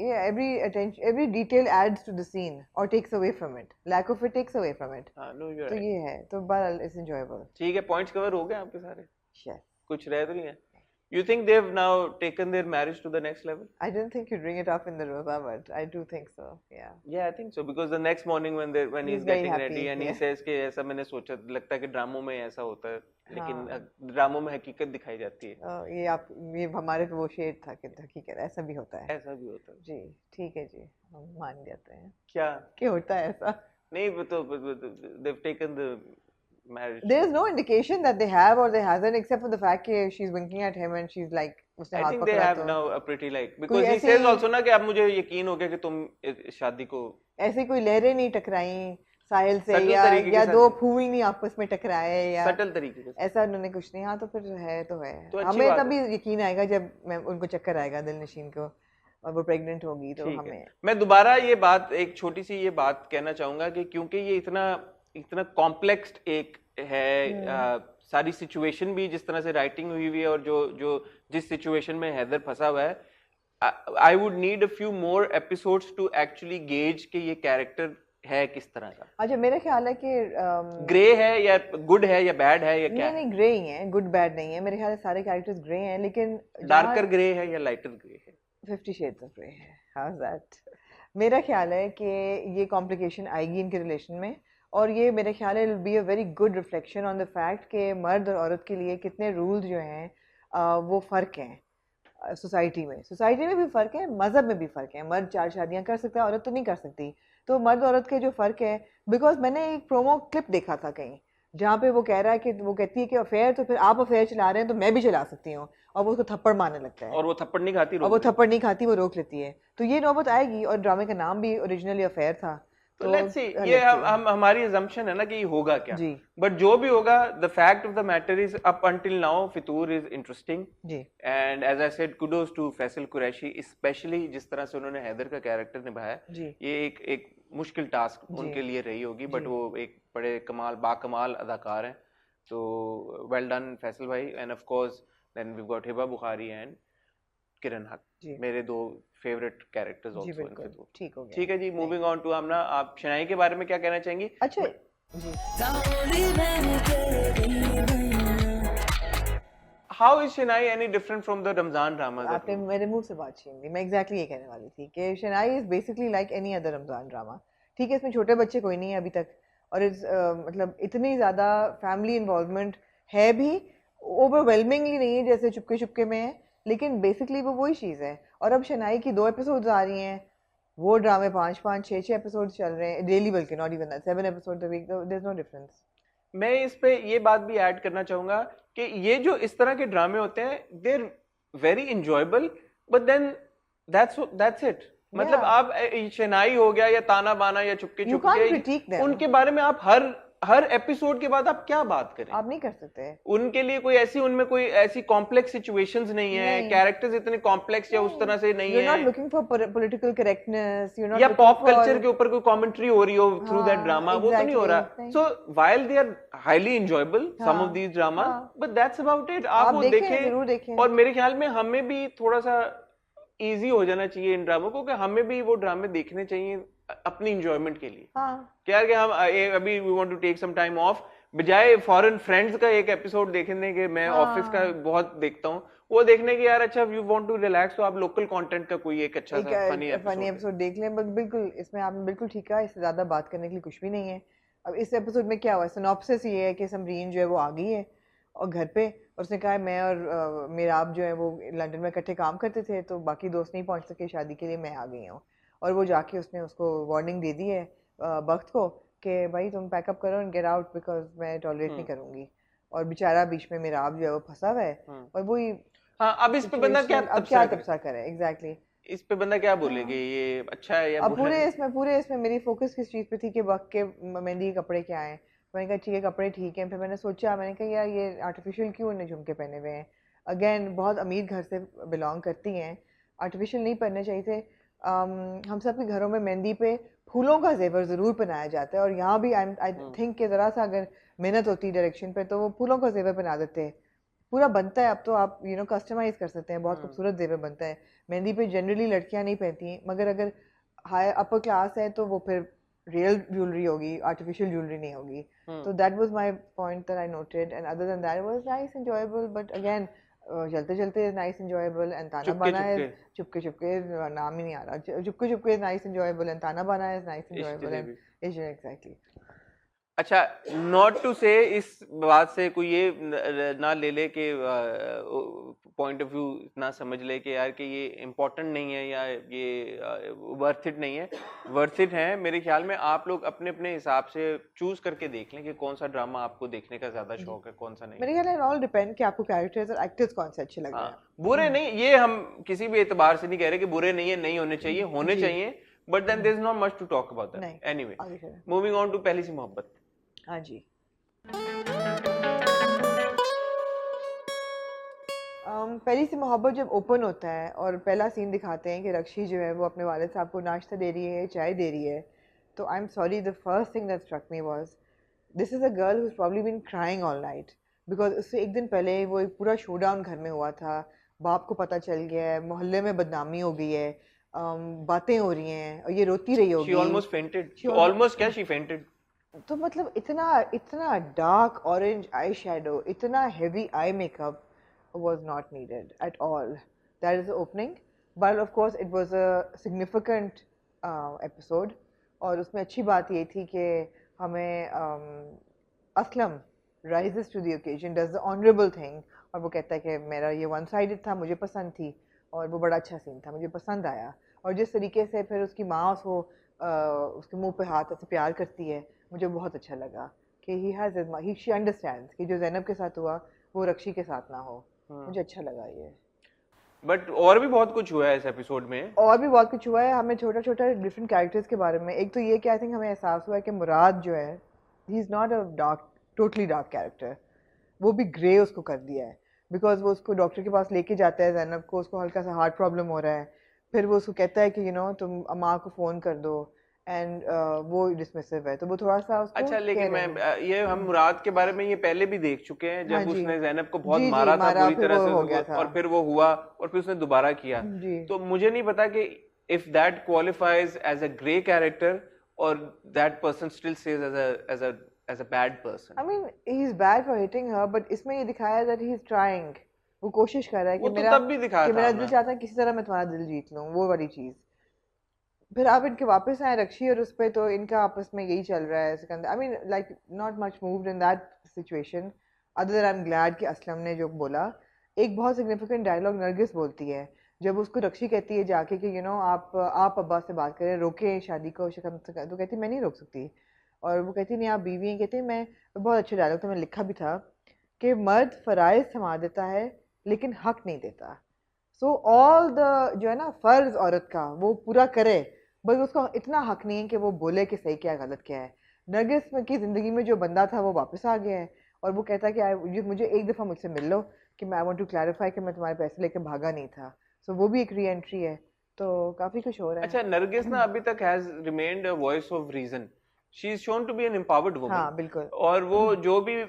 every detail adds to the scene or takes away from it. Lack of it takes away from it. No, you're तो right. ये है, तो बहरहाल इट्स enjoyable. ठीक है, पॉइंट्स कवर हो गए आपके सारे? Yes. कुछ रह तो नहीं है? You think they've now taken their marriage to the next level? I didn't think you'd bring it up in the rosa, but I do think so. Yeah. Yeah, I think so because the next morning when he's He's very getting happy, ready and he yeah. says कि ऐसा मैंने सोचा, लगता है कि ड्रामों में ऐसा होता है, लेकिन हाँ। ड्रामों में हकीकत दिखाई जाती है, ये हमारे पे वो शेर था कि हकीकत ऐसा भी होता है। ऐसा भी होता है। जी, ठीक है जी, हम मान जाते हैं क्या? कि होता है ऐसा। नहीं, वो तो they've taken the marriage. There is no indication that they have or they hasn't, except for the fact that she's winking at him and she's like, उसने I हाथ think they पकड़ा have तो now a pretty like कोई because he ऐसी says also ना कि अब मुझे यकीन हो गया कि तुम इस शादी को ऐसी कोई लहरें नहीं टकराई साहिल से Subtle या तरीके के साथ- दो फूल नहीं आपस में टकराए या सटल तरीके से। ऐसा उन्होंने कुछ नहीं। हाँ तो फिर है तो है। तो अच्छी हमें बात तभी यकीन आएगा जब उनको चक्कर आएगा दिल नशीन को और वो प्रेग्नेंट होगी तो ठीक हमें है। मैं दोबारा ये बात एक छोटी सी ये बात कहना चाहूंगा कि क्योंकि ये इतना कॉम्प्लेक्स एक है, सारी सिचुएशन भी जिस तरह से राइटिंग हुई हुई है और जो जिस सिचुएशन में हैदर फंसा हुआ है, I would need a few more episodes to actually gauge कि ये कैरेक्टर है किस तरह का। अच्छा मेरा ख्याल है कि ग्रे है या गुड है या बैड है या क्या? नहीं ग्रे ही है, गुड बैड नहीं है। मेरे ख्याल से सारे कैरेक्टर्स ग्रे हैं, लेकिन डार्कर ग्रे है या लाइटर ग्रे है? 50 शेड्स ऑफ ग्रे है। How is that? मेरा ख्याल है कि ये कॉम्प्लिकेशन आएगी इनके रिलेशन में, और ये मेरे ख्याल है be a very good reflection on the fact कि मर्द और औरत के लिए कितने रूल्स जो हैं वो फ़र्क हैं सोसाइटी में भी फ़र्क है, मज़हब में भी फ़र्क है। मर्द 4 शादियां कर सकता है, औरत तो नहीं कर सकती। तो मर्द औरत के जो फ़र्क है, बिकॉज मैंने एक प्रोमो क्लिप देखा था कहीं जहाँ पे वो कह रहा है कि वो कहती है कि अफेयर, तो फिर आप अफेयर चला रहे हैं तो मैं भी चला सकती हूँ, और वो उसको थप्पड़ मारने लगता है और वो थप्पड़ नहीं खाती, और वो थप्पड़ नहीं खाती, वो रोक लेती है। तो ये नौबत आएगी, और ड्रामे का नाम भी ओरिजिनली अफेयर था। तो लेट्स सी, ये हमारी assumption है ना कि ये होगा क्या, जी। बट जो भी होगा, the fact of the matter is up until now Fitoor is interesting जी। And as I said kudos to Faisal Qureshi, especially जिस तरह से उन्होंने हैदर का कैरेक्टर निभाया जी। ये एक मुश्किल टास्क उनके लिए रही होगी, बट वो एक बड़े बाकमाल अदाकार हैं, तो वेल डन फैसल भाई। And of course then we got Hiba Bukhari and Kiran Haq, मेरे 2 फेवरेट कैरेक्टर्स जी आल्सो। बिल्कुल ठीक हो गया। ठीक है जी, मूविंग ऑन टू आमना, आप शनाई के बारे में क्या कहना चाहेंगी? अच्छा जी, how is Shanai any different from the Ramzan drama? आपने मेरे मुंह से बात छीन ली। मैं एग्जैक्टली ये कहने वाली थी कि Shanai is basically like any other Ramzan drama. ठीक है, इसमें छोटे बच्चे कोई नहीं है अभी तक, और इस मतलब इतनी ज़्यादा फैमिली इन्वॉल्वमेंट है भी, ओवरवेलमिंगली नहीं है जैसे चुपके चुपके में है, लेकिन बेसिकली वो वही चीज़ है। और अब शनाई की 2 एपिसोड्स आ रही हैं, वो ड्रामे 5-5 6-6 एपिसोड चल रहे हैं डेली, बल्कि not even that, 7 episode a week, there is no difference. मैं इस पे ये बात भी ऐड करना चाहूंगा कि ये जो इस तरह के ड्रामे होते हैं, they are very enjoyable, but then that's it. मतलब आप शनाई हो गया या ताना बाना या चुपके चुपके, उनके बारे में आप हर एपिसोड के बाद आप क्या बात करें? आप नहीं कर सकते। उनके लिए उनमें कोई ऐसी कॉम्प्लेक्स सिचुएशंस नहीं है, कैरेक्टर्स इतने कॉम्प्लेक्स या उस तरह से नहीं है। You're not looking for political correctness, you're not या looking पॉप for कल्चर के ऊपर कोई कमेंट्री हो रही हो थ्रू दैट ड्रामा, वो तो नहीं हो रहा। So while they are highly enjoyable some of these drama, but that's about it. आप वो देखें, और मेरे ख्याल में हमें भी थोड़ा सा इजी हो जाना चाहिए इन ड्रामों को, कि हमें भी वो ड्रामे देखने चाहिए अपनी इंजॉयमेंट के लिए। क्या कि हम अभी we want to take some time off, बजाय फॉरेन फ्रेंड्स का एक एपिसोड देखने के, मैं ऑफिस का बहुत देखता हूँ, वो देखने के यार अच्छा यू वांट टू रिलैक्स, तो आप लोकल कंटेंट का कोई एक अच्छा सा फनी एपिसोड देख लें। बट बिल्कुल इसमें आपने बिल्कुल ठीक कहा, इससे ज्यादा बात करने के लिए कुछ भी नहीं है। अब इस एपिसोड में क्या हुआ, सिनॉप्सिस ये है कि समरीन जो है वो आ गई है और घर पे, और उसने कहा मैं और मेराब जो है वो लंदन में इकट्ठे काम करते थे, तो बाकी दोस्त नहीं पहुंच सके शादी के लिए, मैं आ गई हूँ। और वो जाके उसने उसको वार्निंग दे दी है वक्त को कि भाई तुम पैकअप करो एंड गेट आउट, बिकॉज मैं टॉलरेट नहीं करूंगी। और बेचारा बीच में मेराब जो है वो फंसा हुआ है, और वही हाँ, अब इस पे बंदा क्या तबसरा करे। एग्जैक्टली इस पे बंदा क्या बोलेगी, ये अच्छा है या बुरा है? अब पूरे इसमें मेरी फोकस किस चीज़ पे थी कि वक्त के मेहंदी के कपड़े क्या हैं। मैंने कहा ठीक है कपड़े ठीक हैं, फिर मैंने सोचा, मैंने कहा यार ये आर्टिफिशियल क्यों इन्हें झुमके पहने हुए हैं। अगेन बहुत अमीर घर से बिलोंग करती हैं, आर्टिफिशियल नहीं पहनने चाहिए थे। हम सब के घरों में मेहंदी पे फूलों का जेवर ज़रूर पहनाया जाता है, और यहाँ भी आई थिंक कि ज़रा सा अगर मेहनत होती डायरेक्शन पे तो वो फूलों का जेवर पहना देते हैं। पूरा बनता है अब तो, आप कस्टमाइज कर सकते हैं, बहुत खूबसूरत जेवर बनता है। मेहंदी पे जनरली लड़कियां नहीं पहनती हैं, मगर अगर हाई अपर क्लास है तो वो फिर रियल ज्वेलरी होगी, आर्टिफिशियल ज्वेलरी नहीं होगी। तो that was my point that I noted, and other than that was nice, enjoyable, but again चलते चलते नाइस एंजॉयबल, एंड ताना चुपके बाना है चुपके चुपके चुपके, नाम ही नहीं आ रहा, Chupke Chupke nice enjoyable, and ताना बाना है नाइस इश्क एंजॉयबल, एंड जलेबी। एग्जैक्टली। अच्छा, नॉट टू से इस बात से कोई ये ना ले ले कि पॉइंट ऑफ व्यू ना समझ ले कि यार कि ये इम्पोर्टेंट नहीं है या ये वर्थ इट नहीं है। वर्थ इट है मेरे ख्याल में। आप लोग अपने अपने हिसाब से चूज करके देख लें कि कौन सा ड्रामा आपको देखने का ज्यादा जी, शौक है, कौन सा नहीं। मेरे ख्याल है ऑल डिपेंड कि आपको कैरेक्टर्स और एक्टर्स कौन से अच्छे लग रहे हाँ, हैं। बुरे नहीं, ये हम किसी भी एतबार से नहीं कह रहे कि बुरे नहीं है, नहीं होने चाहिए, होने जी, चाहिए, but then there is not much to talk about that. नहीं, एनीवे, आगे चलें। मूविंग ऑन टू पहली सी मोहब्बत। हाँ जी। पहली सी मोहब्बत जब ओपन होता है और पहला सीन दिखाते हैं कि रक्षी जो है वो अपने वालिद साहब को नाश्ता दे रही है, चाय दे रही है, तो I am sorry, the first thing that struck me was this is a girl who's probably been crying all night, because उससे एक दिन पहले वो एक पूरा शोडाउन घर में हुआ था, बाप को पता चल गया है, मोहल्ले में बदनामी हो गई है, बातें हो रही हैं और ये रोती रही शी होगी। Almost fainted, She almost- almost क्या, शी फेंटेड। तो मतलब इतना इतना डार्क ऑरेंज आई शेडो, इतना heavy eye makeup was not needed at all. That is the opening. But of course, it was a significant episode. और उसमें अच्छी बात ये थी कि हमें Aslam rises to the occasion, does the honorable thing, और वो कहता है कि मेरा ये one sided था, मुझे पसंद थी, और वो बड़ा अच्छा सीन था, मुझे पसंद आया। और जिस तरीके से फिर उसकी माँ उसको उसके मुंह पे हाथ ऐसे प्यार करती है, मुझे बहुत अच्छा लगा कि she understands कि जो ज़ैनब के साथ हुआ वो रक्षी के साथ ना हो। मुझे अच्छा लगा ये। बट और भी बहुत कुछ हुआ है इस एपिसोड में। और भी बहुत कुछ हुआ है, हमें छोटा छोटा डिफरेंट कैरेक्टर्स के बारे में। एक तो ये कि आई थिंक हमें एहसास हुआ है कि मुराद जो है, he is not a dark, totally dark character, वो भी ग्रे उसको कर दिया है, बिकॉज वो उसको डॉक्टर के पास लेके जाता है ज़ैनब को, उसको हल्का सा हार्ट प्रॉब्लम हो रहा है, फिर वो उसको कहता है कि तुम अम्मा को फ़ोन कर दो, एंड वो डिसमिसिव है, तो वो थोड़ा सा उसको अच्छा, लेकिन मैं ये हम मुराद के बारे में ये पहले भी देख चुके हैं, हाँ जब जी, उसने ज़ैनब को बहुत जी मारा था मारा, बुरी फिर तरह वो से, हो गया था। और फिर वो हुआ और फिर उसने दोबारा किया। जी, तो मुझे नहीं पता कि if that qualifies as a grey character और that person still says as a bad person. I mean, he's bad for hitting her, but इसमें ये दिखाया है that he's trying, वो कोशिश कर रहा है वो तो तब भी दिखाया था मेरा दिल हमें। चाहता है किसी तरह मैं तुम्हारा दिल जीत लूं, वो वाली चीज। फिर आप इनके वापस आए रक्षी और उस पे, तो इनका आपस में यही चल रहा है Sikandar. I mean like not much moved in that situation, other than I am glad कि असलम ने जो बोला। एक बहुत सिग्निफिकेंट डायलॉग नरगिस बोलती है जब उसको रक्षी कहती है जाके कि आप अब्बा से बात करें, रोके शादी को शिकम से, तो कहती मैं नहीं रोक सकती, और वो कहती नहीं आप बीवी हैं, कहती मैं, बहुत अच्छा डायलॉग था, मैंने लिखा भी था कि मर्द फराइज थमा देता है लेकिन हक नहीं देता। सो ऑल द जो है ना फर्ज औरत का वो पूरा करे, बस उसका इतना हक नहीं है कि वो बोले कि सही क्या गलत क्या है। नरगिस की ज़िंदगी में जो बंदा था वो वापस आ गया है, और वो कहता है कि मुझे एक दफ़ा मुझसे मिल लो कि मैं आई वांट टू क्लैरिफाई कि मैं तुम्हारे पैसे लेके भागा नहीं था। सो वो भी एक री एंट्री है, तो काफ़ी कुछ हो रहा है। अच्छा, नरगिस ना अभी तक has remained a voice of reason. She is shown to be an empowered woman. हाँ बिल्कुल। और वो जो भी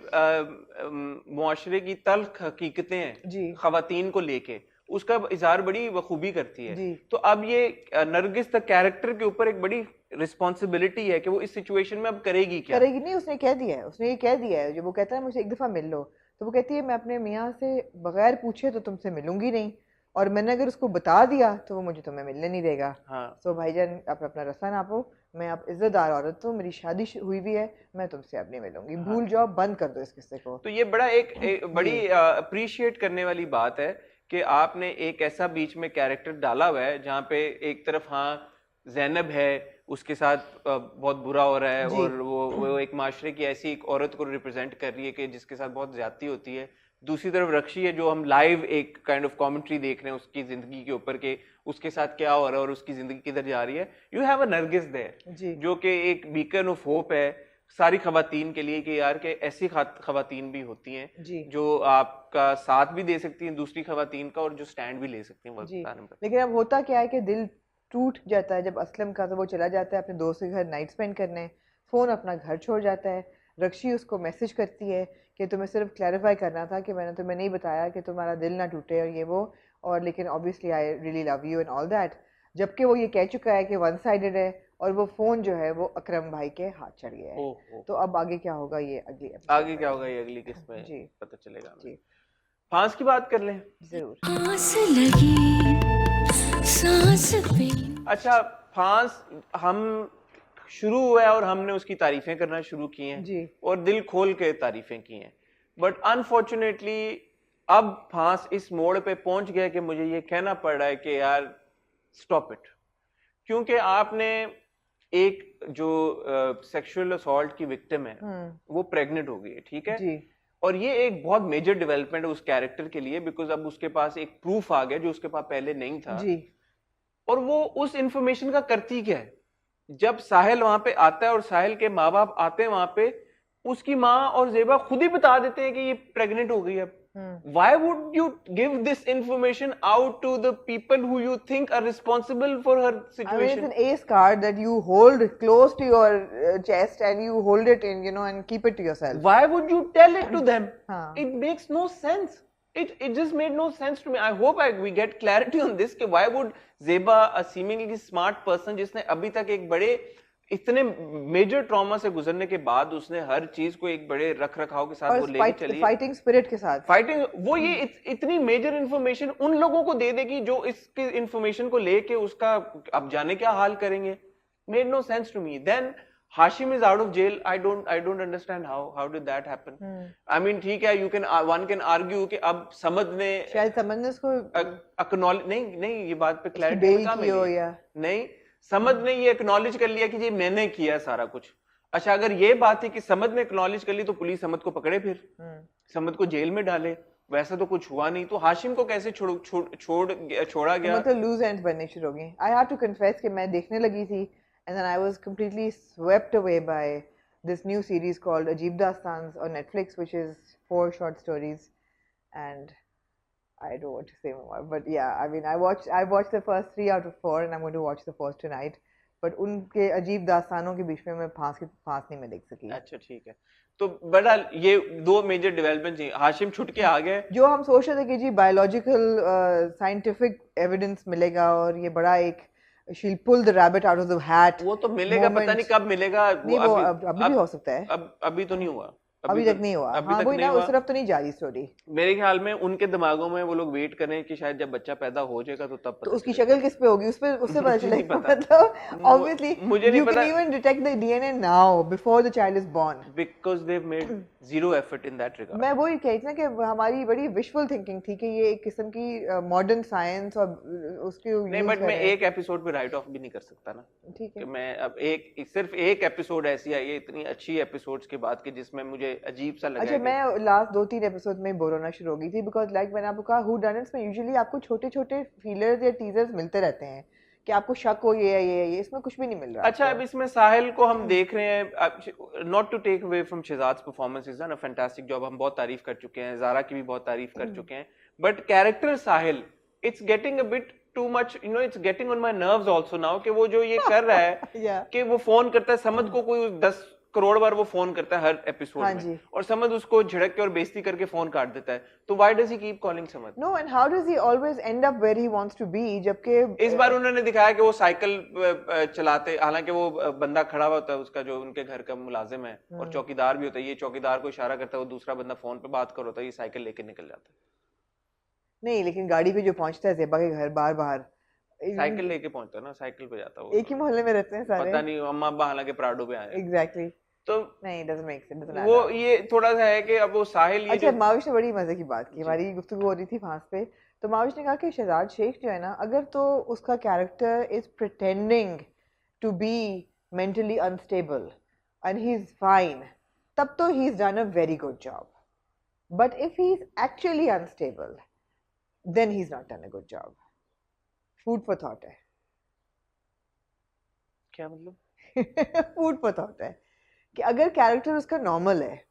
मुआशरे की तल्ख हकीकतें हैं जी खवातीन को लेके, उसका इजहार बड़ी बखूबी करती है। जी तो अब ये नरगिस द कैरेक्टर के ऊपर एक बड़ी रिस्पॉन्सिबिलिटी है कि वो इस सिचुएशन में अब करेगी क्या। करेगी नहीं, उसने कह दिया है, उसने ये कह दिया है, जब वो कहता है मुझे एक दफ़ा मिल लो, तो वो कहती है मैं अपने मियाँ से बगैर पूछे तो तुमसे मिलूंगी नहीं, और मैंने अगर उसको बता दिया तो वो मुझे तुम्हें मिलने नहीं देगा। हाँ, सो भाईजान आप अपना रास्ता नापो, मैं आप इज्जतदार औरत हूँ, मेरी शादी हुई भी है, मैं तुमसे अब नहीं मिलूंगी, हाँ। भूल जाओ, बंद कर दो इस किस्से को। तो ये बड़ा एक बड़ी अप्रिशिएट करने वाली बात है कि आपने एक ऐसा बीच में कैरेक्टर डाला हुआ है जहाँ पे एक तरफ हाँ जैनब है, उसके साथ बहुत बुरा हो रहा है, जी और वो एक माशरे की ऐसी एक औरत को रिप्रेजेंट कर रही है कि जिसके साथ बहुत ज्यादती होती है। दूसरी तरफ रक्षी है जो हम लाइव एक काइंड ऑफ कॉमेंट्री देख रहे हैं उसकी जिंदगी के ऊपर के उसके साथ क्या हो रहा है और उसकी जिंदगी किधर जा रही है। You have a Nargis there जी जो कि एक बीकन ऑफ होप है सारी खवातीन के लिए कि यार के ऐसी खवातीन भी होती हैं जी जो आपका साथ भी दे सकती हैं दूसरी खवातीन का, और जो स्टैंड भी ले सकती हैं वक्त जी। आने पर। लेकिन अब होता क्या है कि दिल टूट जाता है जब असलम का, तो वो चला जाता है अपने दोस्त के घर नाइट स्पेंड करने, फ़ोन अपना घर छोड़ जाता है। रक्षी उसको मैसेज करती है कि तुम्हें सिर्फ क्लैरिफाई करना था कि मैंने तुम्हें नहीं बताया कि तुम्हारा दिल ना टूटे और ये वो, और लेकिन obviously I really love you and all that, जबकि वो ये कह चुका है कि वन साइडेड है, और वो फ़ोन जो है वो अकरम भाई के हाथ चढ़ गया है। तो अब आगे क्या होगा ये अगली आगे एपिसोड क्या में। होगा ये अगली किस्त में जी पता चलेगा हमें। जी। फांस की बात कर लें। जरूर। आस लगी सांस पे अच्छा, फांस हम शुरू हुआ है और हमने उसकी तारीफें करना शुरू की हैं जी। और दिल खोल के तारीफें की हैं, बट अनफॉर्चुनेटली अब फांस इस मोड़ पे पहुंच गया कि मुझे ये कहना पड़ रहा है कि यार स्टॉप इट, क्योंकि आपने एक जो सेक्सुअल असॉल्ट की विक्टिम है वो प्रेग्नेंट हो गई है, ठीक है जी। और ये एक बहुत मेजर डेवलपमेंट है उस कैरेक्टर के लिए, बिकॉज अब उसके पास एक प्रूफ आ गया जो उसके पास पहले नहीं था। जी। और वो उस इंफॉर्मेशन का करती क्या है, जब साहिल वहां पे आता है और साहिल के माँ बाप आते हैं वहां पे, उसकी माँ और जेबा खुद ही बता देते हैं कि ये प्रेग्नेंट हो गई है। Why would you give this information out to the people who you think are responsible for her I mean, it's situation? an ace card that you hold close to your chest and you hold it in, and keep it to yourself. Why would you tell it to them? हाँ. It makes no sense. It just made no sense to me. I hope we get clarity on this कि why would Zeba, a seemingly smart person जिसने अभी तक एक बड़े इतने major trauma से गुजरने के बाद उसने हर चीज को एक बड़े रख रखाव के साथ वो लेके चली, फाइटिंग स्पिरिट के साथ फाइटिंग, वो ये इतनी मेजर इंफॉर्मेशन उन लोगों को दे देगी जो इसकी इंफॉर्मेशन को लेके उसका अब जाने क्या हाल करेंगे। Made no sense to me. Then Hashim is out of jail. I don't understand how did that happen. I mean ठीक है, वन कैन आर्ग्यू कि अब समझ ने शायद समझ ने इसको एक्नॉलेज नहीं ये बात पे क्लैरिटी बेल की हो या नहीं, समझ ने ये एक्नॉलेज कर लिया कि ये मैंने किया सारा कुछ। अच्छा, अगर ये बात है कि समझ ने एक्नॉलेज कर ली तो पुलिस समझ को पकड़े, फिर समझ को जेल में डाले, वैसा तो कुछ हुआ नहीं, तो हाशिम को कैसे छोड़ा गया? मतलब लूज एंड्स बनने शुरू हो गए। आई हैव टू कन्फेस कि मैं देखने लगी थी and then I was completely swept away by this new series called Ajeeb Dastans on Netflix, which is 4 short stories, and I don't want to say more, but yeah, I mean, I watched the first 3 out of 4 and I'm going to watch the fourth tonight. But उनके अजीब दास्तानों के बीच में मैं फांस नहीं मैं देख सकी। अच्छा ठीक है, तो बड़ा ये 2 मेजर डेवलपमेंट थी। हाशिम छुट के आ गए, जो हम सोच रहे थे कि जी बायोलॉजिकल साइंटिफिक एविडेंस मिलेगा और ये बड़ा एक she'll pull the rabbit out of the hat, वो तो मिलेगा, पता नहीं कब मिलेगा। नहीं वो अभी भी हो सकता है। अभी तो नहीं हुआ, अभी तक नहीं हुआ। हाँ, वही ना, उस तरफ तो नहीं जा रही स्टोरी। मेरे ख्याल में उनके दिमागों में वो लोग वेट कर रहे हैं कि शायद जब बच्चा पैदा हो जाएगा तो तब तो उसकी शक्ल किस पे होगी, उससे पता चलेगा। मतलब ऑब्वियसली मुझे नहीं पता, you can even detect the DNA now before the child is born because they've made zero effort in that regard। मैं वही कहती ना कि हमारी बड़ी विजुअल थिंकिंग थी कि ये एक किस्म की मॉडर्न साइंस और उसके नहीं, बट मैं एक एपिसोड पे राइट ऑफ भी नहीं कर सकता ना। ठीक है, मैं अब सिर्फ एक एपिसोड ऐसी आई है इतनी अच्छी एपिसोड्स के बाद के जिसमें मुझे अजीब सा लगा। अच्छा, मैं लास्ट 2-3 एपिसोड में बोर होना शुरू हो गई थी, बिकॉज लाइक मैंने आपको कहा हू डन इट्स में यूजुअली आपको छोटे छोटे फीलर्स या टीजर्स मिलते रहते हैं कि आपको शक हो ये इसमें कुछ भी नहीं मिल रहा। अच्छा, अब इसमें साहिल को हम देख रहे हैं, not to take away from शहजाद's performance, is done a fantastic job, हम बहुत तारीफ कर चुके हैं, ज़ारा की भी बहुत तारीफ कर चुके हैं, but character Sahil it's getting a bit too much, it's getting on my nerves also now, कि वो जो ये कर रहा है कि वो फोन करता है समझ को, कोई 10 करोड़ बार वो फोन करता है हर एपिसोड में, और समझ उसको झिड़क के और बेइज्जती करके फोन काट देता है, तो why does he keep calling समझ? No, and how does he always end up where he wants to be, जबकि इस बार उन्होंने दिखाया कि वो साइकिल चलाते, हालांकि वो बंदा खड़ा हुआ होता है उसका जो उनके घर का मुलाजिम है और चौकीदार भी होता है, ये चौकीदार को इशारा करता है, वो दूसरा बंदा फोन पे बात कर होता है, ये साइकिल लेके निकल जाता है। नहीं, लेकिन गाड़ी पे जो पहुंचता है ज़ेबा के घर बार साइकिल लेके पहुंचता है ना, साइकिल पे जाता है वो, एक ही मोहल्ले में रहते हैं सारे, पता नहीं अम्मा अब्बा हालांकि प्राडो पे आए। एग्जैक्टली, तो नहीं, डजंट मेक सेंस, वो ये थोड़ा सा है कि अब वो साहिल ये अच्छा, माविश ने बड़ी मजे की बात की, हमारी गुफ्तगू हो रही थी फांस पे, तो माविश ने कहा कि शहजाद शेख जो है ना, अगर तो उसका character is pretending to be mentally unstable and he is fine, तब तो he is done a very good job, but if he is actually unstable then he is not done a good job. Food for thought है। क्या मतलब? Food for thought है कि अगर character उसका normal है,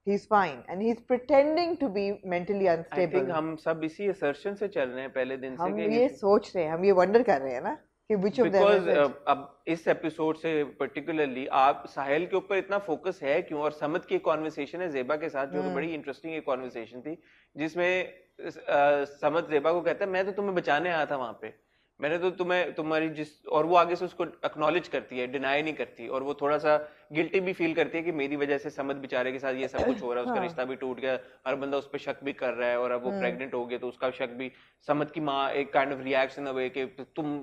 he is fine and he is pretending to be mentally unstable, I think हम सब इसी assertion से चल रहे हैं पहले दिन से, हम ये सोच रहे हैं, हम ये वंडर कर रहे हैं ना कि which of them is it? अब इस एपिसोड से पर्टिकुलरली आप साहिल के ऊपर इतना फोकस है क्यों, और समद की कॉन्वर्सेशन है ज़ेबा के साथ जो बड़ी इंटरेस्टिंग एक कॉन्वर्सेशन थी, जिसमें समद ज़ेबा को कहता है मैं तो तुम्हें बचाने आया था वहां पे, मैंने तो तुम्हारी जिस, और वो आगे से उसको एक्नॉलेज करती है, डिनाई नहीं करती, और वो थोड़ा सा गिल्टी भी फील करती है कि मेरी वजह से समद बेचारे के साथ ये सब कुछ हो रहा है, उसका हाँ। रिश्ता भी टूट गया, हर बंदा उस पर शक भी कर रहा है, और अब वो प्रेग्नेंट हो गया तो उसका शक भी, समद की माँ एक काइंड ऑफ रिएक्शन वे कि तुम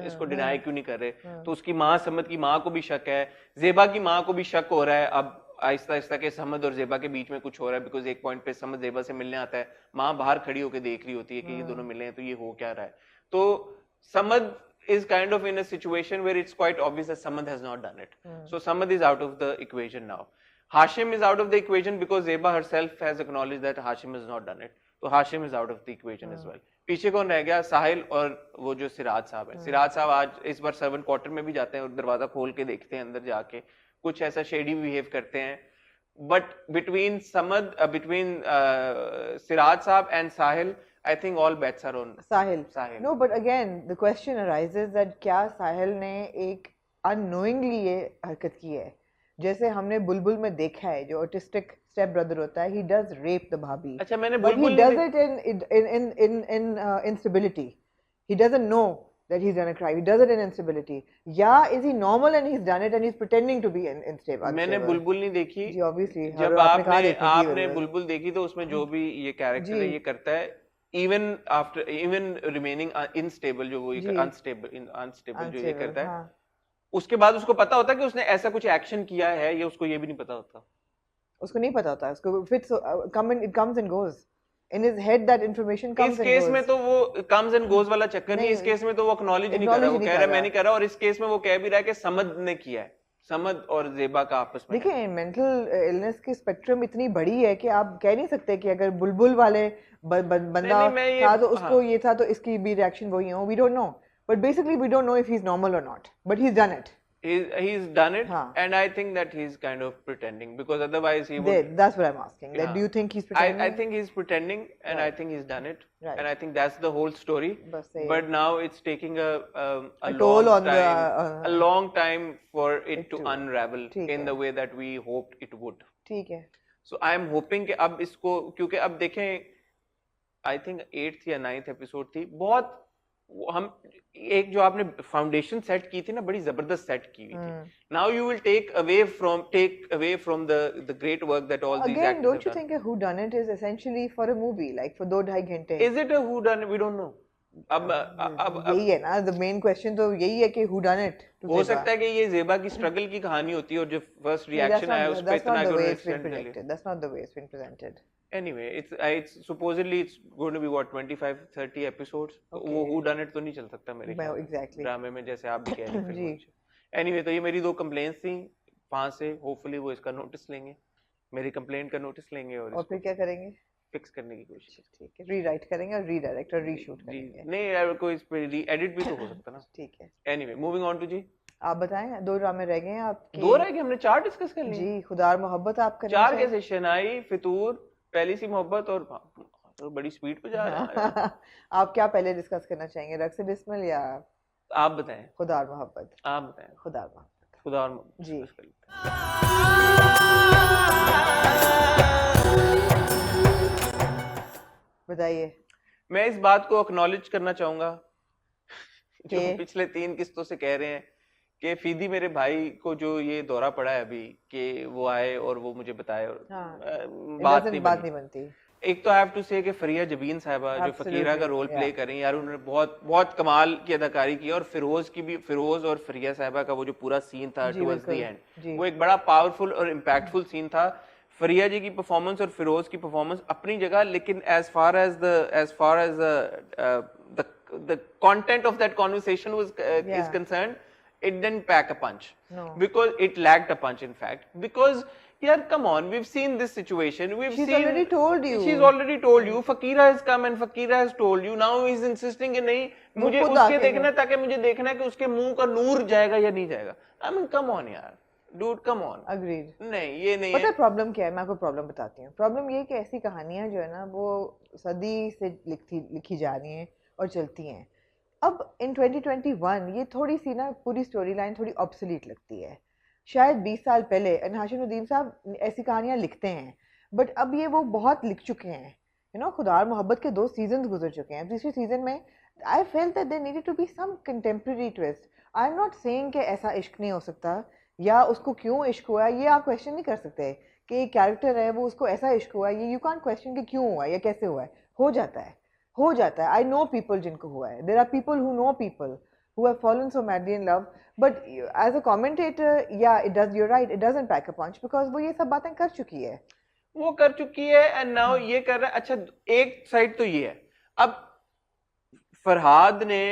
इसको डिनाई क्यों नहीं कर रहे, तो उसकी माँ, समद की माँ को भी शक है, जेबा की माँ को भी शक हो रहा है अब आहिस्ता आहिस्ता के समद और जेबा के बीच में कुछ हो रहा है, बिकॉज एक पॉइंट पे समद जेबा से मिलने आता है, माँ बाहर खड़ी होकर देख रही होती है कि ये दोनों मिले हैं, तो ये हो क्या रहा है, तो Samad is kind of in a situation where it's quite obvious that Samad has not done it. So Samad is out of the equation now. Hashim is out of the equation because Zeba herself has acknowledged that Hashim has not done it. So Hashim is out of the equation as well. पीछे कौन रह गया? साहिल और वो जो सिराज साहब है. सिराज साहब आज इस बार सर्वेंट क्वार्टर में भी जाते हैं और दरवाजा खोल के देखते हैं अंदर जाके, कुछ ऐसा शेडी बिहेव करते हैं. But between Samad, between Siraj Saab and Sahil, I think all bets are on Sahil. Sahil. No, but again, the question arises that क्या साहिल ने एक unknowingly ये हरकत की है? जैसे हमने बुलबुल में देखा है, जो ऑटिस्टिक स्टेप ब्रदर होता है, he does rape the भाभी. अच्छा, मैंने but he Bulbul does it in instability. He doesn't know that he's done a crime. He does it in instability. Yeah, is he normal and he's done it and he's pretending to be unstable? मैंने बुलबुल नहीं देखी. जी, obviously. जब आपने बुलबुल देखी तो उसमें जो भी ये कैरेक्टर है ये करता है, even remaining unstable, जो वो unstable जो ये करता है, उसके बाद उसको पता होता है कि उसने ऐसा कुछ एक्शन किया है, ये उसको ये भी नहीं पता होता. उसको नहीं पता होता, उसको fits it comes and goes. In his head that information comes and goes. इस केस में तो वो comes and goes वाला चक्कर नहीं, इस केस में तो वो acknowledge नहीं कर रहा, वो कह रहा है मैं नहीं कर रहा, और इस केस में वो कह भी रहा है कि समद ने किया है, समद और जेबा का आपस में. देखिए, मेंटल इलनेस की स्पेक्ट्रम इतनी बड़ी है कि आप कह नहीं सकते कि अगर बुलबुल वाले बंदा था तो उसको ये था तो इसकी भी रिएक्शन वही हो. We don't know, but basically we don't know if he is normal और not, but he is done it. He's done it, and I think that he's kind of pretending, because otherwise he would. That's what I'm asking. That do you think he's pretending? I think he's pretending, and I think he's done it, Right. and I think that's the whole story. But now it's taking a toll long on time, a long time for it to unravel in the way that we hoped it would. ठीक है. So I am hoping कि अब इसको, क्योंकि अब देखें, I think 8th या 9th episode थी, बहुत हम एक जो आपने फाउंडेशन सेट की थी ना, बड़ी जबरदस्त सेट की हुई थी. Now you will take away from the great work that all these actors. Don't you think who done it is essentially for a movie, like for 2-2.5 घंटे? Is it a who done? We don't know. अब यही है ना, the main question तो यही है कि who done it. हो सकता है कि ये जेबा की स्ट्रगल की कहानी होती है और जो फर्स्ट रिएक्शन आया उस पे इतना that's not the way it's been presented. Anyway, it's supposedly it's going to be what 25-30 episodes. वो who done it तो नहीं चल सकता मेरे ख्याल में. Exactly. ड्रामे में जैसे आप भी कह रहे थे. Anyway, तो ये मेरी 2 कंप्लेंट्स थी 5 से. होपफुली वो इसका नोटिस लेंगे, मेरी कंप्लेंट का नोटिस लेंगे और फिर क्या करेंगे? फिक्स करने की कोशिश. ठीक है, रीराइट करेंगे और रीडायरेक्ट और रीशूट करेंगे. नहीं यार, कोई इस पे एडिट भी तो हो सकता ना. ठीक है. Anyway, moving on to जी. आप बताएं, 2 ड्रामे रह गए हैं आपके. 2 रह गए, हमने 4 डिस्कस कर लिए जी. खुदा और मोहब्बत आप करें. 4 कैसे? शनाई, फितूर, पहली सी मोहब्बत, और तो बड़ी स्पीड पे जा रहा है. आप क्या पहले डिस्कस करना चाहेंगे, रक्स बिस्मिल या आप बताएं? खुदा और मोहब्बत. आप बताएं. खुदा और मोहब्बत. खुदा और मोहब्बत जी. बताइए. मैं इस बात को एक्नॉलेज करना चाहूंगा जो पिछले 3 किस्तों से कह रहे हैं कि फीदी मेरे भाई को जो ये दौरा पड़ा है अभी, कि वो आए और वो मुझे बताए, और बात नहीं बनती. एक तो आई हैव टू से कि फरिया जबीन साहिबा जो फकीरा का रोल प्ले कर रही हैं यार, उन्होंने बहुत बहुत कमाल की अदाकारी की, और फिरोज और फरिया साहिबा का वो जो पूरा सीन था टुवर्ड्स द एंड, वो एक बड़ा पावरफुल और इम्पैक्टफुल सीन था. फरिया जी की परफॉर्मेंस और फिरोज की परफॉर्मेंस अपनी जगह, लेकिन as far as the content of that conversation is concerned, it didn't pack a punch. No. Because it lacked a punch, in fact. Because yeah, come on, we've seen this situation. She's already told you. She's already told you. Fakira has come and Fakira has told you. Now he's insisting कि नहीं, मुझे उसके देखना है, ताकि मुझे देखना है कि उसके मुंह का नूर जाएगा या नहीं जाएगा. I mean, come on यार. Dude, come on. Agreed. नहीं, ये नहीं है. पता है प्रॉब्लम क्या है? मैं आपको प्रॉब्लम बताती हूँ. प्रॉब्लम ये है कि ऐसी कहानियां जो है ना, वो सदी से लिखी जा रही हैं और चलती हैं. अब इन 2021 ये थोड़ी सी ना पूरी स्टोरी लाइन थोड़ी ऑब्सोलीट लगती है. शायद 20 साल पहले हाशिम नदीम साहब ऐसी कहानियां लिखते हैं, बट अब ये वो बहुत लिख चुके हैं. खुदा और मोहब्बत के 2 सीजन गुजर चुके हैं. तीसरे सीजन में I felt that there needed to be some contemporary twist. I'm not saying कि ऐसा इश्क नहीं हो सकता या उसको क्यों इश्क हुआ ये आप क्वेश्चन नहीं कर सकते कि एक कैरेक्टर है वो उसको ऐसा इश्क हुआ ये यू कांट क्वेश्चन कि क्यों हुआ या कैसे हुआ है हो जाता है आई नो पीपल जिनको हुआ है there are people who know people who have fallen so madly in love but as a commentator yeah it does you're right it doesn't pack a punch because वो ये सब बातें कर चुकी है वो कर चुकी है एंड नाउ ये कर रहा है अच्छा एक साइड तो ये है अब फरहाद ने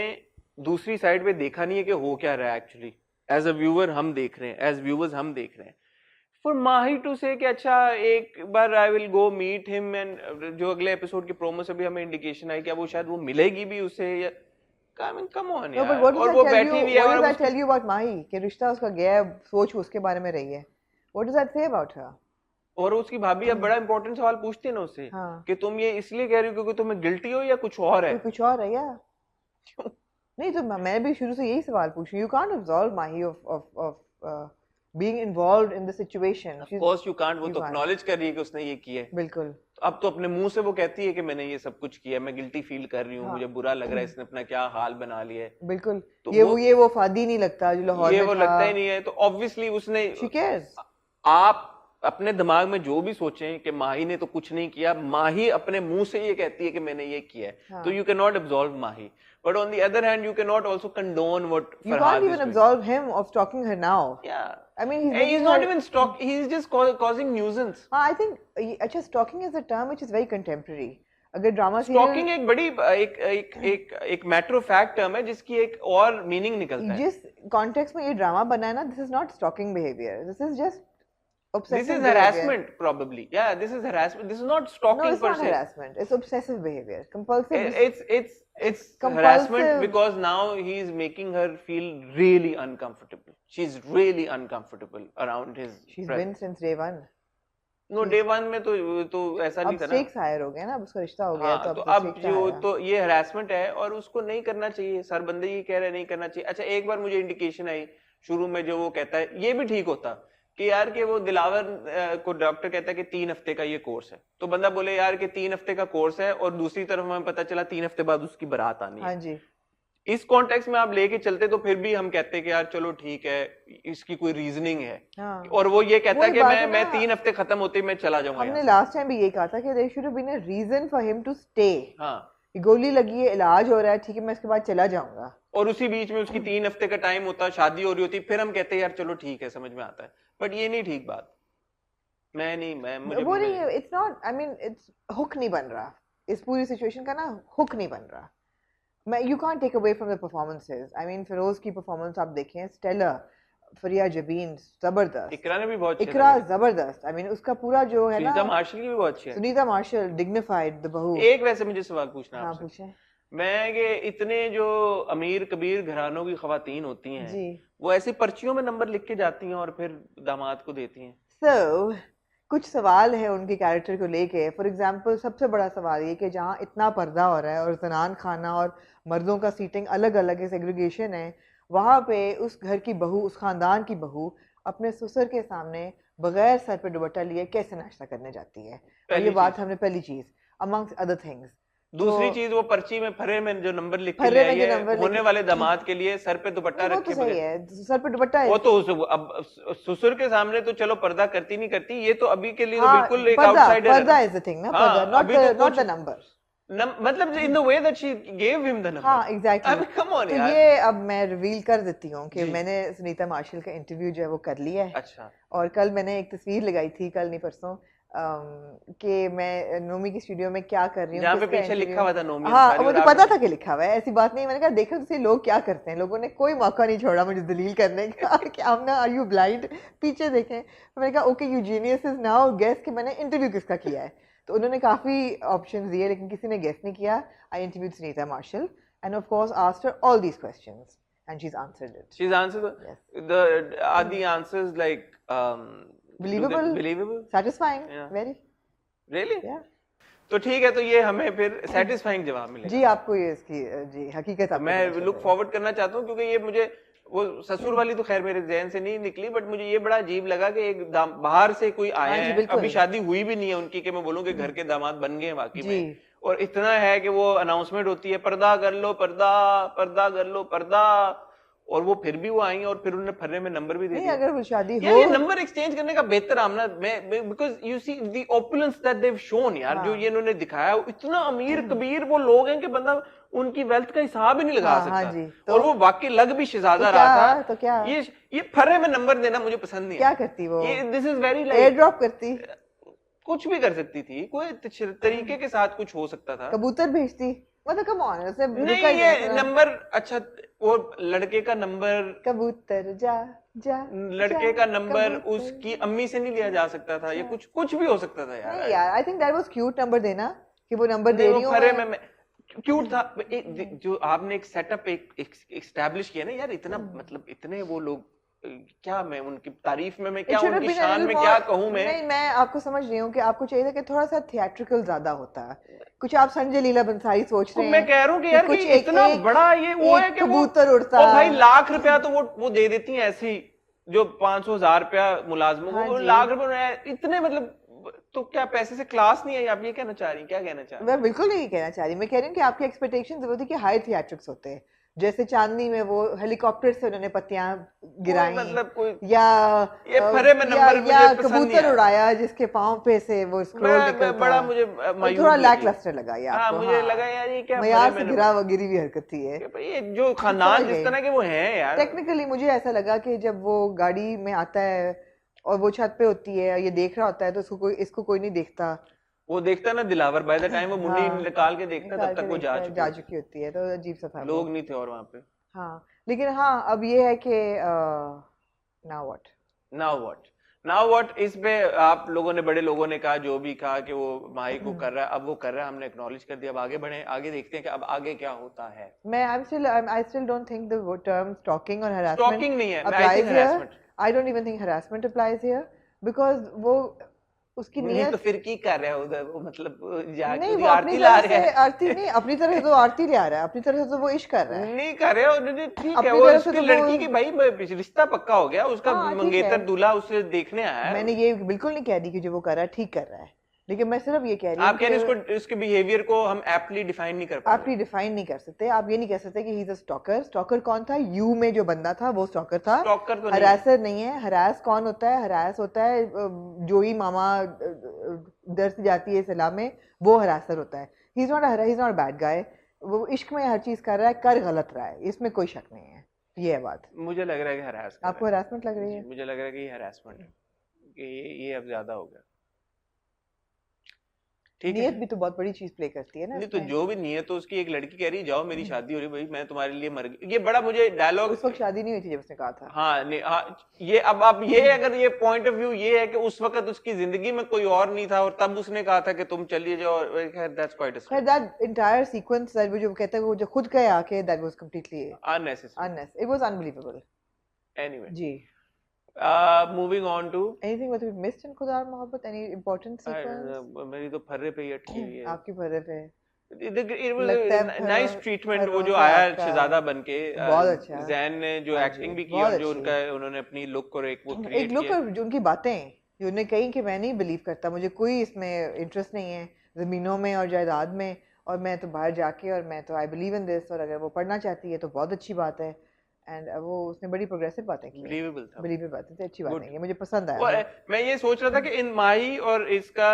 दूसरी साइड पे देखा नहीं है कि हो क्या रहा है एक्चुअली एज अ व्यूअर हम देख रहे हैं एज व्यूअर्स हम देख रहे हैं फॉर माही टू से कि अच्छा एक बार I will go meet him and जो अगले एपिसोड की प्रोमो से भी हमें इंडिकेशन आई कि वो शायद वो मिलेगी भी उसे या come on no, यार but और वो बैठी हुई है what और does that tell you about Mahi कि रिश्ता उसका गया है सोच उसके बारे में रही है what does that say about her और उसकी भाभी अब बड़ा इंपॉर्टेंट सवाल पूछती है ना उससे कि तुम ये इसलिए कह रही हो क्योंकि तुम्हें गिल्टी हो या कुछ और है कुछ और है या नहीं तो मैं भी शुरू से यही सवाल पूछ रही हूँ you can't absolve Mahi of being involved in the situation of course you can't वो तो acknowledge कर रही है कि उसने ये किया है बिल्कुल अब तो अपने मुंह से वो कहती है कि मैंने ये सब कुछ किया मैं गिल्टी फील कर रही हूँ मुझे बुरा लग रहा है इसने अपना क्या हाल बना लिया है बिल्कुल तो ये वो फादी नहीं लगता जो लाहौर में ये वो लगता ही नहीं है तो ऑब्वियसली उसने she cares आप अपने दिमाग में जो भी सोचें कि माही ने तो कुछ नहीं किया माही अपने मुंह से ये कहती है कि मैंने ये किया है तो you can not absolve Mahi but on the other hand you can not also condone what you can't even absolve him of stalking her now yeah I mean he's not even stalking he's just causing nuisance I think अच्छा stalking is a term which is very contemporary अगर drama stocking एक बड़ी एक matter of fact term है जिसकी एक और meaning निकलता है जिस कॉन्टेक्स्ट में ये ड्रामा बना है ना this is not stalking behaviour this is just obsessive this is harassment behavior. Probably yeah this is harassment this is not stalking no, it's per not se harassment it's obsessive behavior compulsive it's harassment because now he is making her feel really uncomfortable she's really uncomfortable around his she's presence. been since day one no day one में तो ऐसा नहीं था ना अब stakes higher हो गया ना उसका रिश्ता हो गया तो अब जो तो ये harassment है और उसको नहीं करना चाहिए सर बंदे ये कह रहे नहीं करना चाहिए अच्छा एक बार मुझे इंडिकेशन आई शुरू में जो वो कहता है ये भी ठीक होता कि यार कि वो दिलावर को डॉक्टर कहता है कि 3 हफ्ते का ये कोर्स है तो बंदा बोले यार कि 3 हफ्ते का कोर्स है और दूसरी तरफ हमें पता चला 3 हफ्ते बाद उसकी बारात आनी है हाँ जी इस कॉन्टेक्स्ट में आप लेके चलते तो फिर भी हम कहते हैं कि यार चलो ठीक है इसकी कोई रीजनिंग है हाँ। और वो ये कहता है कि मैं 3 हफ्ते खत्म होते मैं चला जाऊंगा हमने लास्ट टाइम भी ये कहा था कि there should have been a reason for him to stay हाँ गोली लगी है इलाज हो रहा है ठीक है मैं इसके बाद चला जाऊंगा और उसी बीच में उसकी 3 हफ्ते का टाइम होता शादी हो रही होती फिर हम कहते हैं यार चलो ठीक है समझ में आता है बट ये नहीं ठीक बात मैं मुझे वो नहीं है it's not I mean it's hook नहीं बन रहा इस पूरी सिचुएशन का ना हुक नहीं बन रहा मैं you can't take away from the performances I mean Feroz की परफॉर्मेंस आप देखें स्टेलर फरिया जबीन जबरदस्त इकरा ने भी बहुत इकरा जबरदस्त आई मीन उसका पूरा जो है ना सुनीता मार्शल की भी बहुत अच्छी है सुनीता मार्शल डिग्निफाइड द बहू एक वैसे मुझे सवाल पूछना हाँ आपसे पूछें मैं कि इतने जो अमीर कबीर घरानों की खवातीन होती हैं जी वो ऐसी पर्चियों में नंबर लिख के जाती हैं और फिर दामाद को देती हैं So, कुछ सवाल है उनके कैरेक्टर को लेके फॉर एग्जांपल सबसे बड़ा सवाल ये कि जहाँ इतना पर्दा हो रहा है और जनान खाना और मर्दों का सीटिंग अलग अलग है सेग्रीगेशन है वहाँ पे उस घर की बहू उस खानदान की बहू अपने ससुर के सामने बगैर सर पे दुपट्टा लिए कैसे नाश्ता करने जाती है और ये बात हमने पहली चीज अमंग्स अदर थिंग्स दूसरी चीज वो पर्ची में फरे में जो नंबर लिख के आई है होने वाले दामाद के लिए सर पे दुपट्टा रखे तो सही है सर पे दुपट्टा है वो तो अब ससुर के सामने तो चलो पर्दा करती नहीं करती ये तो अभी के लिए तो बिल्कुल एक आउटसाइडर है पर्दा इज द थिंग ना पर्दा नॉट द नंबर मतलब in the way that she give him the number हां एग्जैक्टली अब कम ऑन तो यार ये अब मैं रिवील कर देती हूँ कि मैंने सुनीता मार्शल का इंटरव्यू जो है वो कर लिया है अच्छा और कल मैंने एक तस्वीर लगाई थी कल नहीं परसों कि मैं नोमी की स्टूडियो में क्या कर रही हूँ जहाँ पे पीछे लिखा हुआ था नोमी हाँ मुझे पता था कि लिखा हुआ है ऐसी बात नहीं मैंने कहा देखो तुझे लोग क्या करते हैं लोगों ने कोई मौका नहीं छोड़ा मुझे दलील करने का कि आप ना आर यू ब्लाइंड पीछे देखें मैंने कहा okay you genius is now guess कि मैंने इंटरव्यू किसका किया है तो उन्होंने काफी ऑप्शन दिए लेकिन किसी ने गेस नहीं किया I interviewed Sunita Marshall and of course asked her all these questions and she's answered it. She's answered are the answers like believable, satisfying, very. Really? Yeah. तो ठीक है तो ये हमें फिर satisfying जवाब मिलेगा जी आपको ये इसकी जी हकीकत मैं लुक फॉरवर्ड करना चाहता हूँ क्योंकि ये मुझे वो ससुर वाली तो खैर मेरे ज़हन से नहीं निकली बट मुझे ये बड़ा अजीब लगा कि एक बाहर से कोई आया है अभी शादी हुई भी नहीं है उनकी कि मैं बोलूँ कि घर के दामाद बन गए वाकई में और इतना है कि वो अनाउंसमेंट होती है, पर्दा कर लो, पर्दा पर्दा कर लो, पर्दा, और वो फिर भी वो आई और फिर उन्होंने फर्रे में नंबर भी दे नहीं दिया। अगर वो शादी यार हो ये नंबर एक्सचेंज करने का बेहतर आमना, मैं because you see the opulence that they have shown यार, जो हाँ। ये इन्होंने दिखाया, इतना अमीर कबीर वो लोग हैं कि बंदा उनकी वेल्थ का हिसाब ही नहीं लगा हाँ, सकता। हाँ जी, तो और वो वाकई लग भी शहजादा तो रहा क्या, था। तो क्या ये फर्रे में नंबर देना मुझे पसंद नहीं क्या है। करती वो, ये this is very air like drop करती, कुछ भी कर सकती थी, कोई तरीके के साथ कुछ हो सकता था। कबूतर भेजती, मतलब कम ऑन उसे रुका नहीं ही ये नहीं था। नंबर अच्छा, वो लड़के का नंबर, कबूतर जा जा लड़के जा, का नंबर कबूतर उसकी अम्मी से नहीं लिया जा सकता था, ये कुछ भी हो सकता था यार। नहीं यार, आई think that was cute number देना, कि वो नंबर नहीं दे वो रही हूँ फरे मैं। में क्यूट था। जो आपने एक सेटअप एक एस्टैब्लिश किया ना यार, इतना मतलब इतने वो लोग, क्या मैं उनकी तारीफ में मैं क्या, It should have उनकी been a शान little में more- क्या कहूं मैं। नहीं, मैं आपको समझ रही हूँ कि आपको चाहिए था कि थोड़ा सा थिएट्रिकल ज्यादा होता है, कुछ आप संजय लीला बंसाली सोच तो रहे हैं। मैं कह रहा हूँ कि यार कुछ कि इतना बड़ा ये वो है कि वो कबूतर उड़ता और भाई लाख रुपया तो वो दे देती हैं ऐसे ही, जो 500,000 रुपया मुलाजमों हाँ को, जी। लाख रुपए इतने, मतलब तो क्या पैसे से क्लास नहीं है? आप ये कहना चाह रही हैं? क्या कहना चाह रही हैं? मैं बिल्कुल नहीं कहना चाह रही, मैं कह रही हूँ कि आपकी एक्सपेक्टेशन होती कि हाई थिएट्रिक्स होते हैं, जैसे चांदनी में वो हेलीकॉप्टर से उन्होंने पत्तियां गिराई, मतलब कोई या ये फरे में नंबर मुझे या पसंद नहीं कबूतर आया। उड़ाया जिसके पाँव पे से वो स्क्रोल निकलता, बड़ा मुझे वो मायूस थोड़ा लगी। लैकलस्टर लगा ये हाँ आपको। मुझे लगा यार ये क्या मयार फरे से में गिरा नंबर, वगिरी भी हरकत थी है। कि भाई ये जो खानदान समझ जिस गई। तरह के वो हैं यार। टेक्निकली मुझे ऐसा लगा कि जब वो गाड़ी में आता है और वो छत पे होती है, ये देख रहा होता है, तो इसको कोई नहीं देखता, वो देखता ना दिलावर, बाय द टाइम वो मुंडी हाँ, निकाल के देखता निकाल तब तक के वो जा देखता है, जा चुकी होती है, तो अजीब सा था वो। लोग नहीं थे और वहां पे। हाँ, लेकिन हाँ अब ये है कि now what, now what is पे आप लोगों ने, बड़े लोगों ने कहा, जो भी कहा कि वो माही को कर रहा है, अब वो कर रहा है, हमने एक्नॉलेज कर दिया, अब आगे बढ़े, आगे देखते हैं कि अब आगे क्या होता है। मैं I still don't think the term stalking और हरासमेंट स्टॉकिंग नहीं है, I applies think here. Harassment. I don't even think harassment applies here because वो उसकी नहीं नीयत तो फिर की कर रहा है उधर वो, मतलब जाके नहीं, उसकी वो अपनी आरती ला तरफ रहा से है। आरती नहीं, अपनी तरफ से तो आरती ले आ रहा है, अपनी तरफ से तो वो इश्क कर रहा है। नहीं कर रहे हो, नहीं, ठीक है, अपनी वो तरफ से उसकी तो लड़की वो- की भाई रिश्ता पक्का हो गया उसका, हाँ, ठीक मंगेतर है। दूल्हा उसे देखने आया है। मैंने ये बिल्कुल नहीं कह रही कि जो वो कर रहा है ठीक कर रहा है, लेकिन मैं सिर्फ ये कह रही हूँ आप कह रहे हैं इसको, इसके बिहेवियर को हम एप्टली डिफाइन नहीं कर पा आप डिफाइन नहीं कर सकते, आप ये नहीं कह सकते कि he is a stalker. Stalker कौन था? यू में जो बंदा था वो स्टॉकर था, स्टॉकर तो नहीं है। हरासर नहीं है। हरास कौन होता है? हरास होता है जोई मामा दर से जाती है सलाह में, वो हरासर होता है। ही इज नॉट बैड गाय, वो इश्क में हर चीज कर रहा है, कर गलत रहा है, इसमें कोई शक नहीं है। ये है बात। मुझे लग रहा है कि हरास आपको हरासमेंट लग रही है? मुझे लग रहा है कि ये हरासमेंट है, कि ये अब ज्यादा हो गया। ठीक है, नियत भी तो बहुत बड़ी चीज प्ले करती है ना नहीं तो इसमें। जो भी नियत हो उसकी, एक लड़की कह रही जाओ मेरी शादी हो रही, भाई मैं तुम्हारे लिए मर गई, ये बड़ा मुझे डायलॉग। उस वक्त शादी नहीं हुई थी जब उसने कहा था। हाँ नहीं, हाँ ये अब ये अगर ये पॉइंट ऑफ व्यू ये है कि उस वक्त उसकी जिंदगी में कोई और नहीं था और तब उसने कहा था कि तुम चलिए जाओ, दैट्स क्वाइट खैर दैट एंटायर सीक्वेंस दैट वो जो कहता है वो जो खुद कहे आके, that was completely unnecessary. It was unbelievable. Anyway, जी, moving on to, anything what we missed in Khuda Aur मोहब्बत, एनी इंपॉर्टेंट सीक्वेंस? मेरी तो फर्रे पे ही अटकी हुई है। आपकी फर्रे पे इट वाज लगता है नाइस ट्रीटमेंट, वो जो फरों से आया आपका शहजादा बनके, बहुत अच्छा। जैन ने जो हाँ एक्टिंग जी, भी की बहुत और जो अच्छी। उनका उन्होंने अपनी लुक और एक वो एक क्रिएट लोग किया। जो उनकी बातें जो उन्होंने कही कि मैं नहीं बिलीव करता, मुझे कोई इसमें इंटरेस्ट नहीं है जमीनों में और जायदाद में, और मैं तो बाहर जाके, और मैं तो आई बिलीव इन दिस, और अगर वो पढ़ना चाहती है तो बहुत अच्छी बात है। एंड वो उसने बड़ी प्रोग्रेसिव बातें की, बिलीवेबल था। बिलीवेबल बातें थी, अच्छी Good. बातें की, मुझे पसंद और आया। मैं ये सोच रहा था कि इन माही और इसका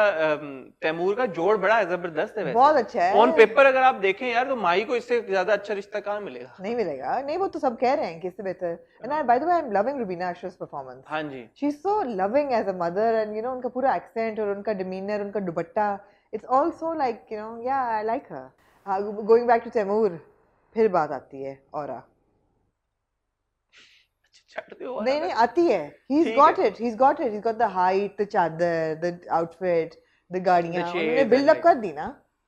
तैमूर का जोड़ बड़ा जबरदस्त है वैसे। बहुत अच्छा है। ऑन पेपर अगर आप देखें यार, तो माही को इससे ज्यादा अच्छा रिश्ता कहाँ मिलेगा? नहीं मिलेगा, नहीं, वो तो सब कह रहे हैं कि इससे बेहतर। And I by the way I am loving Rubina Ashraf's performance. हाँ जी, she is so loving as a mother, and you know उनका पूरा एक्सेंट और उनका डिमीनर, उनका dupatta, it's also like you know, या I like her. Going back to Taimur, फिर बात आती है औरा। नहीं नहीं आती है, he's ठीक got है। it, he's got the height, the चादर, the outfit, the गाड़ियाँ, The shades उन्होंने and बिल्ड अप like- कर दी ना,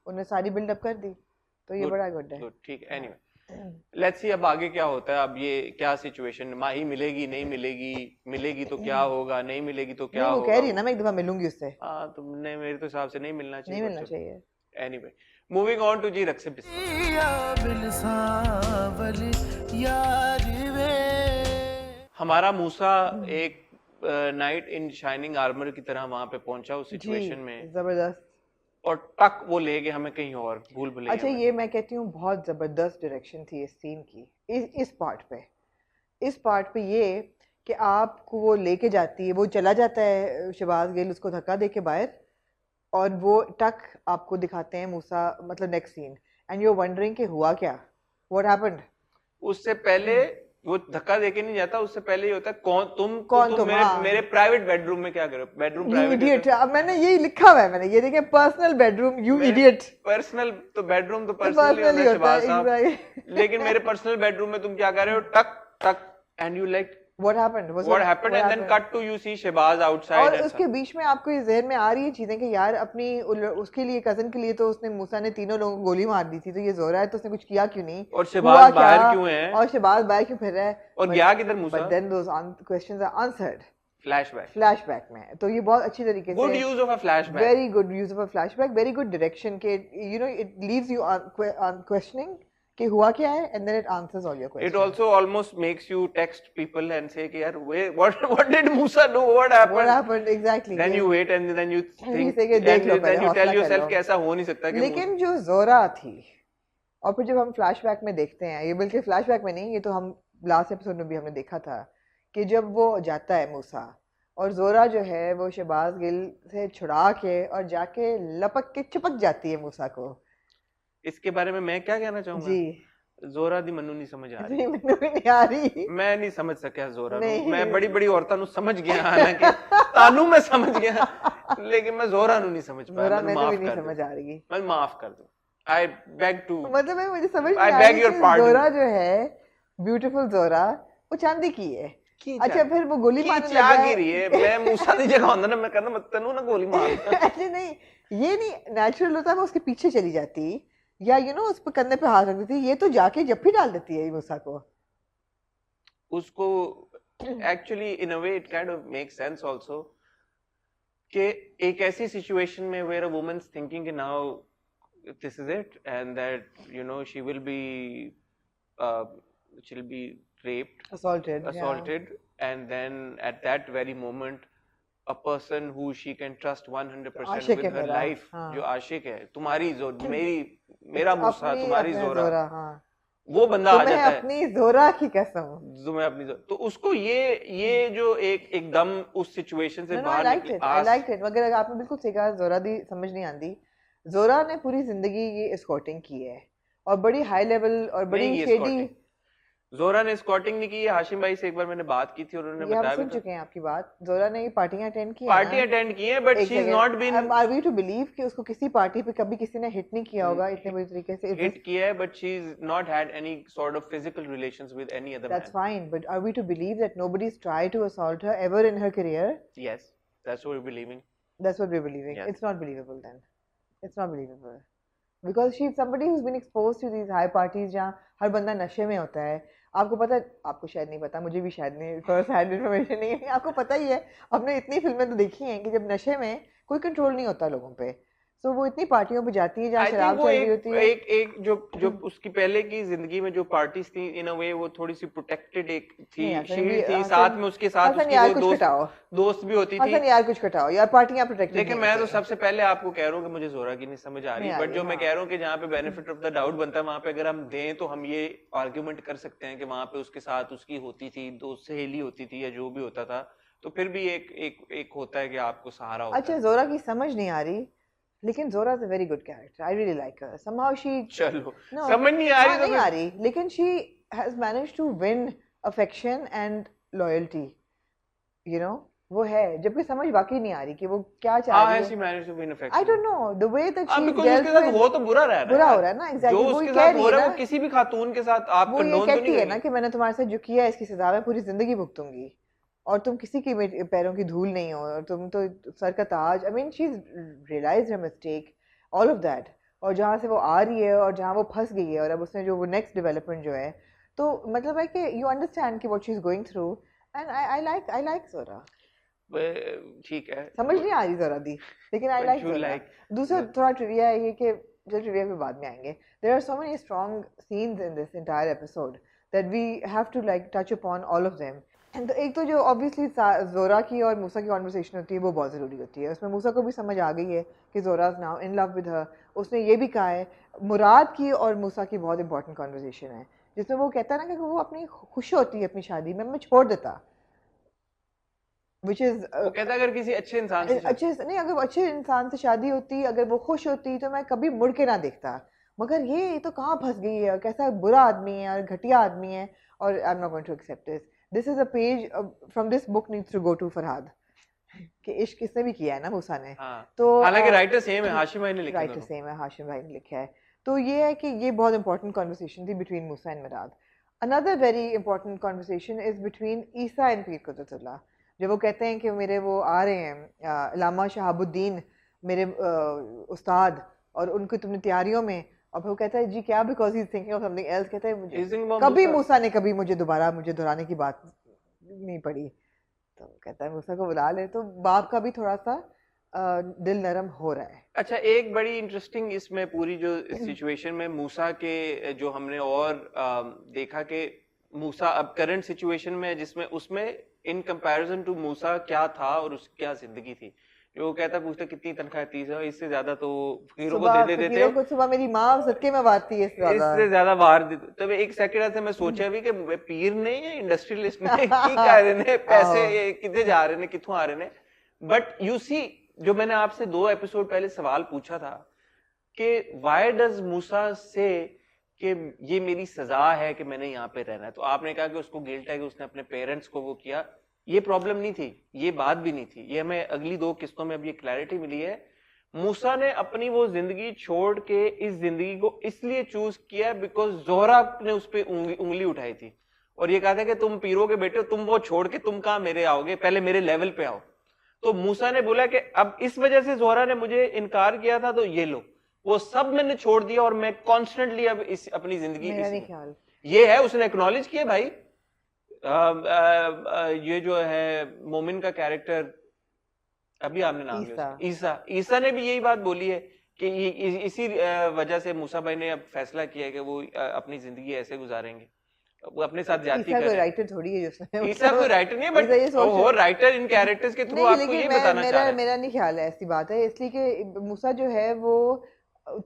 उन्होंने सारी बिल्ड अप कर दी, तो ये Good, बड़ा गुड है। गुड, ठीक है। एनीवे, लेट्स सी अब आगे क्या होता है। अब ये क्या सिचुएशन, माही मिलेगी नहीं मिलेगी, मिलेगी तो क्या होगा, नहीं मिलेगी तो क्या नहीं, वो होगा? कह रही है ना मैं एक दफा मिलूंगी उससे। हाँ, तुमने मेरे तो हिसाब से नहीं मिलना चाहिए। नहीं मिलना चाहिए। एनीवे, मूविंग ऑन टू जी रक्से हमारा मूसा एक नाइट इन शाइनिंग आर्मर की तरह वहां पे पहुंचा उस सिचुएशन में, जबरदस्त। और टक वो ले गए हमें कहीं और भूल भुलैया अच्छा में। ये मैं कहती हूँ बहुत जबरदस्त डायरेक्शन थी इस सीन की, इस पार्ट पे ये कि आपको वो लेके जाती है, वो चला जाता है शहबाज गिल उसको धक्का दे के बाहर, और वो टक आपको दिखाते हैं मूसा, मतलब next scene, and you are wondering कि हुआ क्या, व्हाट हैपेंड। उससे पहले वो धक्का देके नहीं जाता, उससे पहले ये होता है कौन तुम, कौन तुम तुम, मेरे हाँ। मेरे प्राइवेट बेडरूम में क्या करो, बेडरूम यू प्राइवेट है इडियट, अब मैंने यही लिखा हुआ है, मैंने ये देखे personal bedroom, you idiot. Personal तो बेडरूम तो तो पर्सनली होता है होता है, शहबाज साहब, exactly. लेकिन मेरे पर्सनल बेडरूम में तुम क्या कर रहे हो, टक टक, and you like What happened? what happened, and then cut to you see Shahbaz outside और and उसके सब। बीच में आपको ये जहन में आ रही है चीजें कि यार अपनी उसके लिए, कजन के लिए तो उसने, मूसा ने तीनों लोगों को गोली मार दी थी, तो ये जोरा है तो उसने कुछ किया क्यों नहीं, और हुआ शहबाज क्या, बाहर क्यों है, और शहबाज बाहर क्यों फिर रहा है, और गया किधर Moosa, but then those questions are answered flashback, flashback में। तो ये बहुत अच्छी तरीके गुड से, use of a flashback, very good use of a flashback, very good direction के, you know it leaves you on questioning कि हुआ क्या है, and then it answers all your it questions. also almost makes you text people and say कि यार what did Musa do, what What happened, happened exactly? then you wait and then you think say कि देख and low then पहले, you tell हौसला कर yourself लो। कि ऐसा हो नहीं सकता कि लेकिन जो जोरा थी, और फिर जब हम फ्लैशबैक में देखते हैं, ये बल्कि फ्लैशबैक में नहीं, ये तो हम लास्ट एपिसोड में भी हमने देखा था कि जब वो जाता है मूसा, और जोरा जो है वो शहबाज गिल से छुड़ा के और जाके लपक के चिपक जाती है मूसा को। इसके बारे में मैं क्या कहना चाहूंगा, जी जोरा दी मनु नहीं समझ आ रही, नहीं, मैंने भी नहीं आ रही, मैं नहीं समझ सकिया जोरा नहीं। ਨੂੰ, मैं बड़ी बड़ी औरतां ਨੂੰ समझ गया, हालांकि तानू मैं समझ गया, लेकिन मैं जोरा ਨੂੰ नहीं समझ पाया, जोरा मैं में तो भी माफ नहीं कर समझ दो, आ रही, मैं माफ कर दो, आई बेग टू, मतलब है मुझे समझ I नहीं आ beg रही your कि pardon. जोरा जो है, ब्यूटीफुल जोरा, वो चांदी की है। की अच्छा फिर वो गोली की मारने चाह लगा की रही है, मैं मूसा दी जगह होंदा ना, मैं कहना मत तनु ना गोली मार, ऐसे नहीं, ये नहीं नेचुरल होता, वो उसके पीछे चली जाती, या यू नो उस पर कंधे पे हाथ रख देती, ये तो जाके जप्फी डाल देती है मूसा को। उसको actually in a way it kind of make sense also कि एक ऐसी सिचुएशन में वेयर अ वुमन्स थिंकिंग कि now this is it and that you know she will be raped, assaulted, and then at that very moment a person who she can trust 100% आशिक with है her मेरा, life, हाँ। जो आशिक है, तुम्हारी मेरा मूसा, अपनी तुम्हारी अपना जोरा, जोरा, हाँ। वो बंदा आ तुम्हें जाता है, अपनी जोरा की कसम। जो मैं अपनी तो उसको ये जो एकदम उस सिचुएशन से आई बाहर लाइक निकली, इट, आई लाइक इट, मगर आपने बिल्कुल सही कहा, जोरा दी समझ नहीं आती। जोरा ने पूरी जिंदगी ये एस्कॉर्टिंग की है, और बड़ी हाई लेवल और बड़ी नहीं, ये शेडी। escorting। जोरा ने स्कॉटिंग नहीं की है, हाशिम भाई से एक बार मैंने बात की थी और उन्होंने ये हम बताया सुन भी था, चुके हैं आपकी बात, जोरा ने ये पार्टियां अटेंड की पार्टी अटेंड की है, but she is not been are we to believe कि उसको किसी पार्टी पे कभी किसी ने हिट नहीं किया होगा इतने बुरी तरीके से? हिट किया है, but she is not had any sort of physical relations with any other That's man. fine, but are we to believe that nobody's tried to assault her ever in her career? Yes, that's what we're believing. That's what we're believing. Yes. It's not believable then. It's not believable. Because she's somebody who's been exposed to these high parties जहाँ हर बंदा नशे में होता है। आपको पता है, आपको शायद नहीं पता, मुझे भी शायद नहीं, फर्स्ट हैंड इन्फॉर्मेशन नहीं है, आपको पता ही है, आपने इतनी फिल्में तो देखी हैं कि जब नशे में कोई कंट्रोल नहीं होता लोगों पे, तो वो इतनी पार्टियों पे जाती है जहाँ I शराब think वो चल रही होती है। एक जो उसकी पहले की जिंदगी में जो पार्टीज थी, इन अ वे वो थोड़ी सी प्रोटेक्टेड एक थी, नहीं, हसन शील्ड भी- थी, हसन- साथ में उसके साथ हसन उसकी यार वो कुछ घटाओ, दोस्त भी होती थी। हसन यार कुछ घटाओ यार, पार्टियां प्रोटेक्टेड। लेकिन मैं तो सबसे पहले आपको कह रहा हूँ कि मुझे जोरा की नहीं समझ आ रही, नहीं आ बट रही, जो मैं हाँ। कह रहा हूँ कि जहाँ पे बेनिफिट ऑफ द डाउट बनता है, वहां पे अगर हम दें तो हम ये आर्ग्यूमेंट कर सकते हैं कि वहां पे उसके साथ उसकी होती थी, दोस्त सहेली होती थी या जो भी होता था, तो फिर भी एक होता है कि आपको सहारा होता अच्छा है। जोरा की समझ नहीं आ रही, लेकिन जोरा is a very good character, I really like her, somehow she चलो समझ नहीं आ रही तो नहीं आ रही, लेकिन she has managed to win affection and loyalty, you know, वो है, जबकि समझ वाकई नहीं आ रही कि वो क्या चाह हाँ, रही ऐसी है। Manage to be in I affection. Don't know the way that she because उसके साथ हो तो बुरा रहा है ना, बुरा हो रहा है ना, जो एग्जैक्टली, वो उसके कह साथ रही हो है रहा है ना, वो किसी भी खातून के साथ आप वो ये कंडोन तो कहती नहीं है ना करेंगे। कि मैंने तुम्हारे साथ जो किया है इसकी सजा मैं पूरी जिंदगी भुगतूंगी, और तुम किसी की पैरों की धूल नहीं हो, और तुम तो सर का ताज, I mean she is realised her mistake, all of that, और जहाँ से वो आ रही है और जहाँ वो फंस गई है, और अब उसने जो वो नेक्स्ट डेवलपमेंट जो है, तो मतलब है कि यू अंडरस्टैंड कि what she is going through, and I like जोरा। ठीक है, समझ नहीं आ रही जोरा दी, लेकिन आई But लाइक you जोरा। like दूसरा थोड़ा ट्रिविया है ये कि जो ट्रिविया पे बाद में आएंगे, there are so many strong scenes in this entire episode that we have to like touch upon all of them, तो एक तो जो ऑब्वियसली जोरा की और मूसा की कॉन्वर्सेशन होती है वो बहुत ज़रूरी होती है, उसमें मूसा को भी समझ आ गई है कि जोरा is now in love with her. उसने ये भी कहा है, मुराद की और मूसा की बहुत इंपॉर्टेंट कॉन्वर्सेशन है जिसमें वो कहता है ना कि वो अपनी खुश होती है अपनी शादी में, मैं छोड़ देता, विच इज़ वो कहता है अगर किसी अच्छे इंसान से अच्छे नहीं, अगर अच्छे इंसान से शादी होती, अगर वो खुश होती तो मैं कभी मुड़ के ना देखता, मगर ये तो कहाँ फंस गई है, कैसा बुरा आदमी है और घटिया आदमी है, और I am not going to accept this is a page from this book needs to go to Farhad कि इश्क किसने भी किया है ना मूसा ने। हाँ, तो हालांकि राइटर सेम है, हाशिम भाई ने लिखा राइटर सेम है, हाशिम भाई ने लिखा है। तो ये है कि ये बहुत इंपॉर्टेंट कॉन्वर्सेशन थी between Musa and Murad. Another very important conversation is between Isa and पीर कुदरतुल्लाह, जब वो कहते हैं कि मेरे वो आ रहे हैं अल्लामा शहाबुद्दीन मेरे उस्ताद, और उनकी तुमने तैयारियों में, और फिर वो कहता है जी क्या, because he is thinking of something else, कहता है मुझे कभी मूसा ने कभी मुझे दोबारा मुझे दोहराने की बात नहीं पड़ी। तो कहता है मूसा को बुला ले, तो बाप का भी थोड़ा सा दिल नरम हो रहा है। अच्छा, एक बड़ी इंटरेस्टिंग इसमें पूरी जो सिचुएशन में मूसा के जो हमने और देखा कि मूसा अब करंट सिचुएशन में जिसमें उसमें इन कंपैरिजन टू मूसा क्या था और उसकी क्या जिंदगी थी, जो कहता पूछता कितनी तनख्वाह 30 है, इससे ज्यादा तो फकीरों को दे देते फकीरों को सुबह मेरी माँ सदके में वारती है, इससे ज्यादा बाहर देते। तब एक सेकंड से मैं सोचा भी कि पीर नहीं है इंडस्ट्रियलिस्ट ने की कर रहे ने पैसे कितने जा रहे ने किथों आ रहे ने। बट यू सी, जो मैंने आपसे 2 एपिसोड पहले सवाल पूछा था कि व्हाई डज मूसा से कि ये मेरी सजा है कि मैंने यहाँ पे रहना है, तो आपने कहा कि उसको गिल्ट है कि उसने अपने पेरेंट्स को वो किया। ये प्रॉब्लम नहीं थी, ये बात भी नहीं थी, ये हमें अगली 2 किस्तों में अब ये क्लैरिटी मिली है। मूसा ने अपनी वो जिंदगी छोड़ के इस जिंदगी को इसलिए चूज किया बिकॉज जोहरा ने उस पर उंगली उठाई थी और ये कहा था कि तुम पीरों के बेटे हो, तुम वो छोड़ के तुम कहां मेरे आओगे, पहले मेरे लेवल पे आओ। तो मूसा ने बोला कि अब इस वजह से जोहरा ने मुझे इनकार किया था, तो ये लो वो सब मैंने छोड़ दिया और मैं कॉन्स्टेंटली अब इस अपनी जिंदगी ये है। उसने एक्नॉलेज किया भाई। ये जो है मोमिन का कैरेक्टर, अभी आपने नाम लिया ईसा, ईसा ने भी यही बात बोली है कि इसी वजह से मूसा भाई ने अब फैसला किया कि वो अपनी जिंदगी ऐसे गुजारेंगे, वो अपने साथ जाती है। ईसा कोई राइटर थोड़ी है जिसने, ईसा कोई राइटर नहीं है, बट वो राइटर इन कैरेक्टर्स के थ्रू आपको ये बताना चाह रहा है। मेरा नहीं ख्याल है ऐसी बात है, इसलिए कि मूसा जो है वो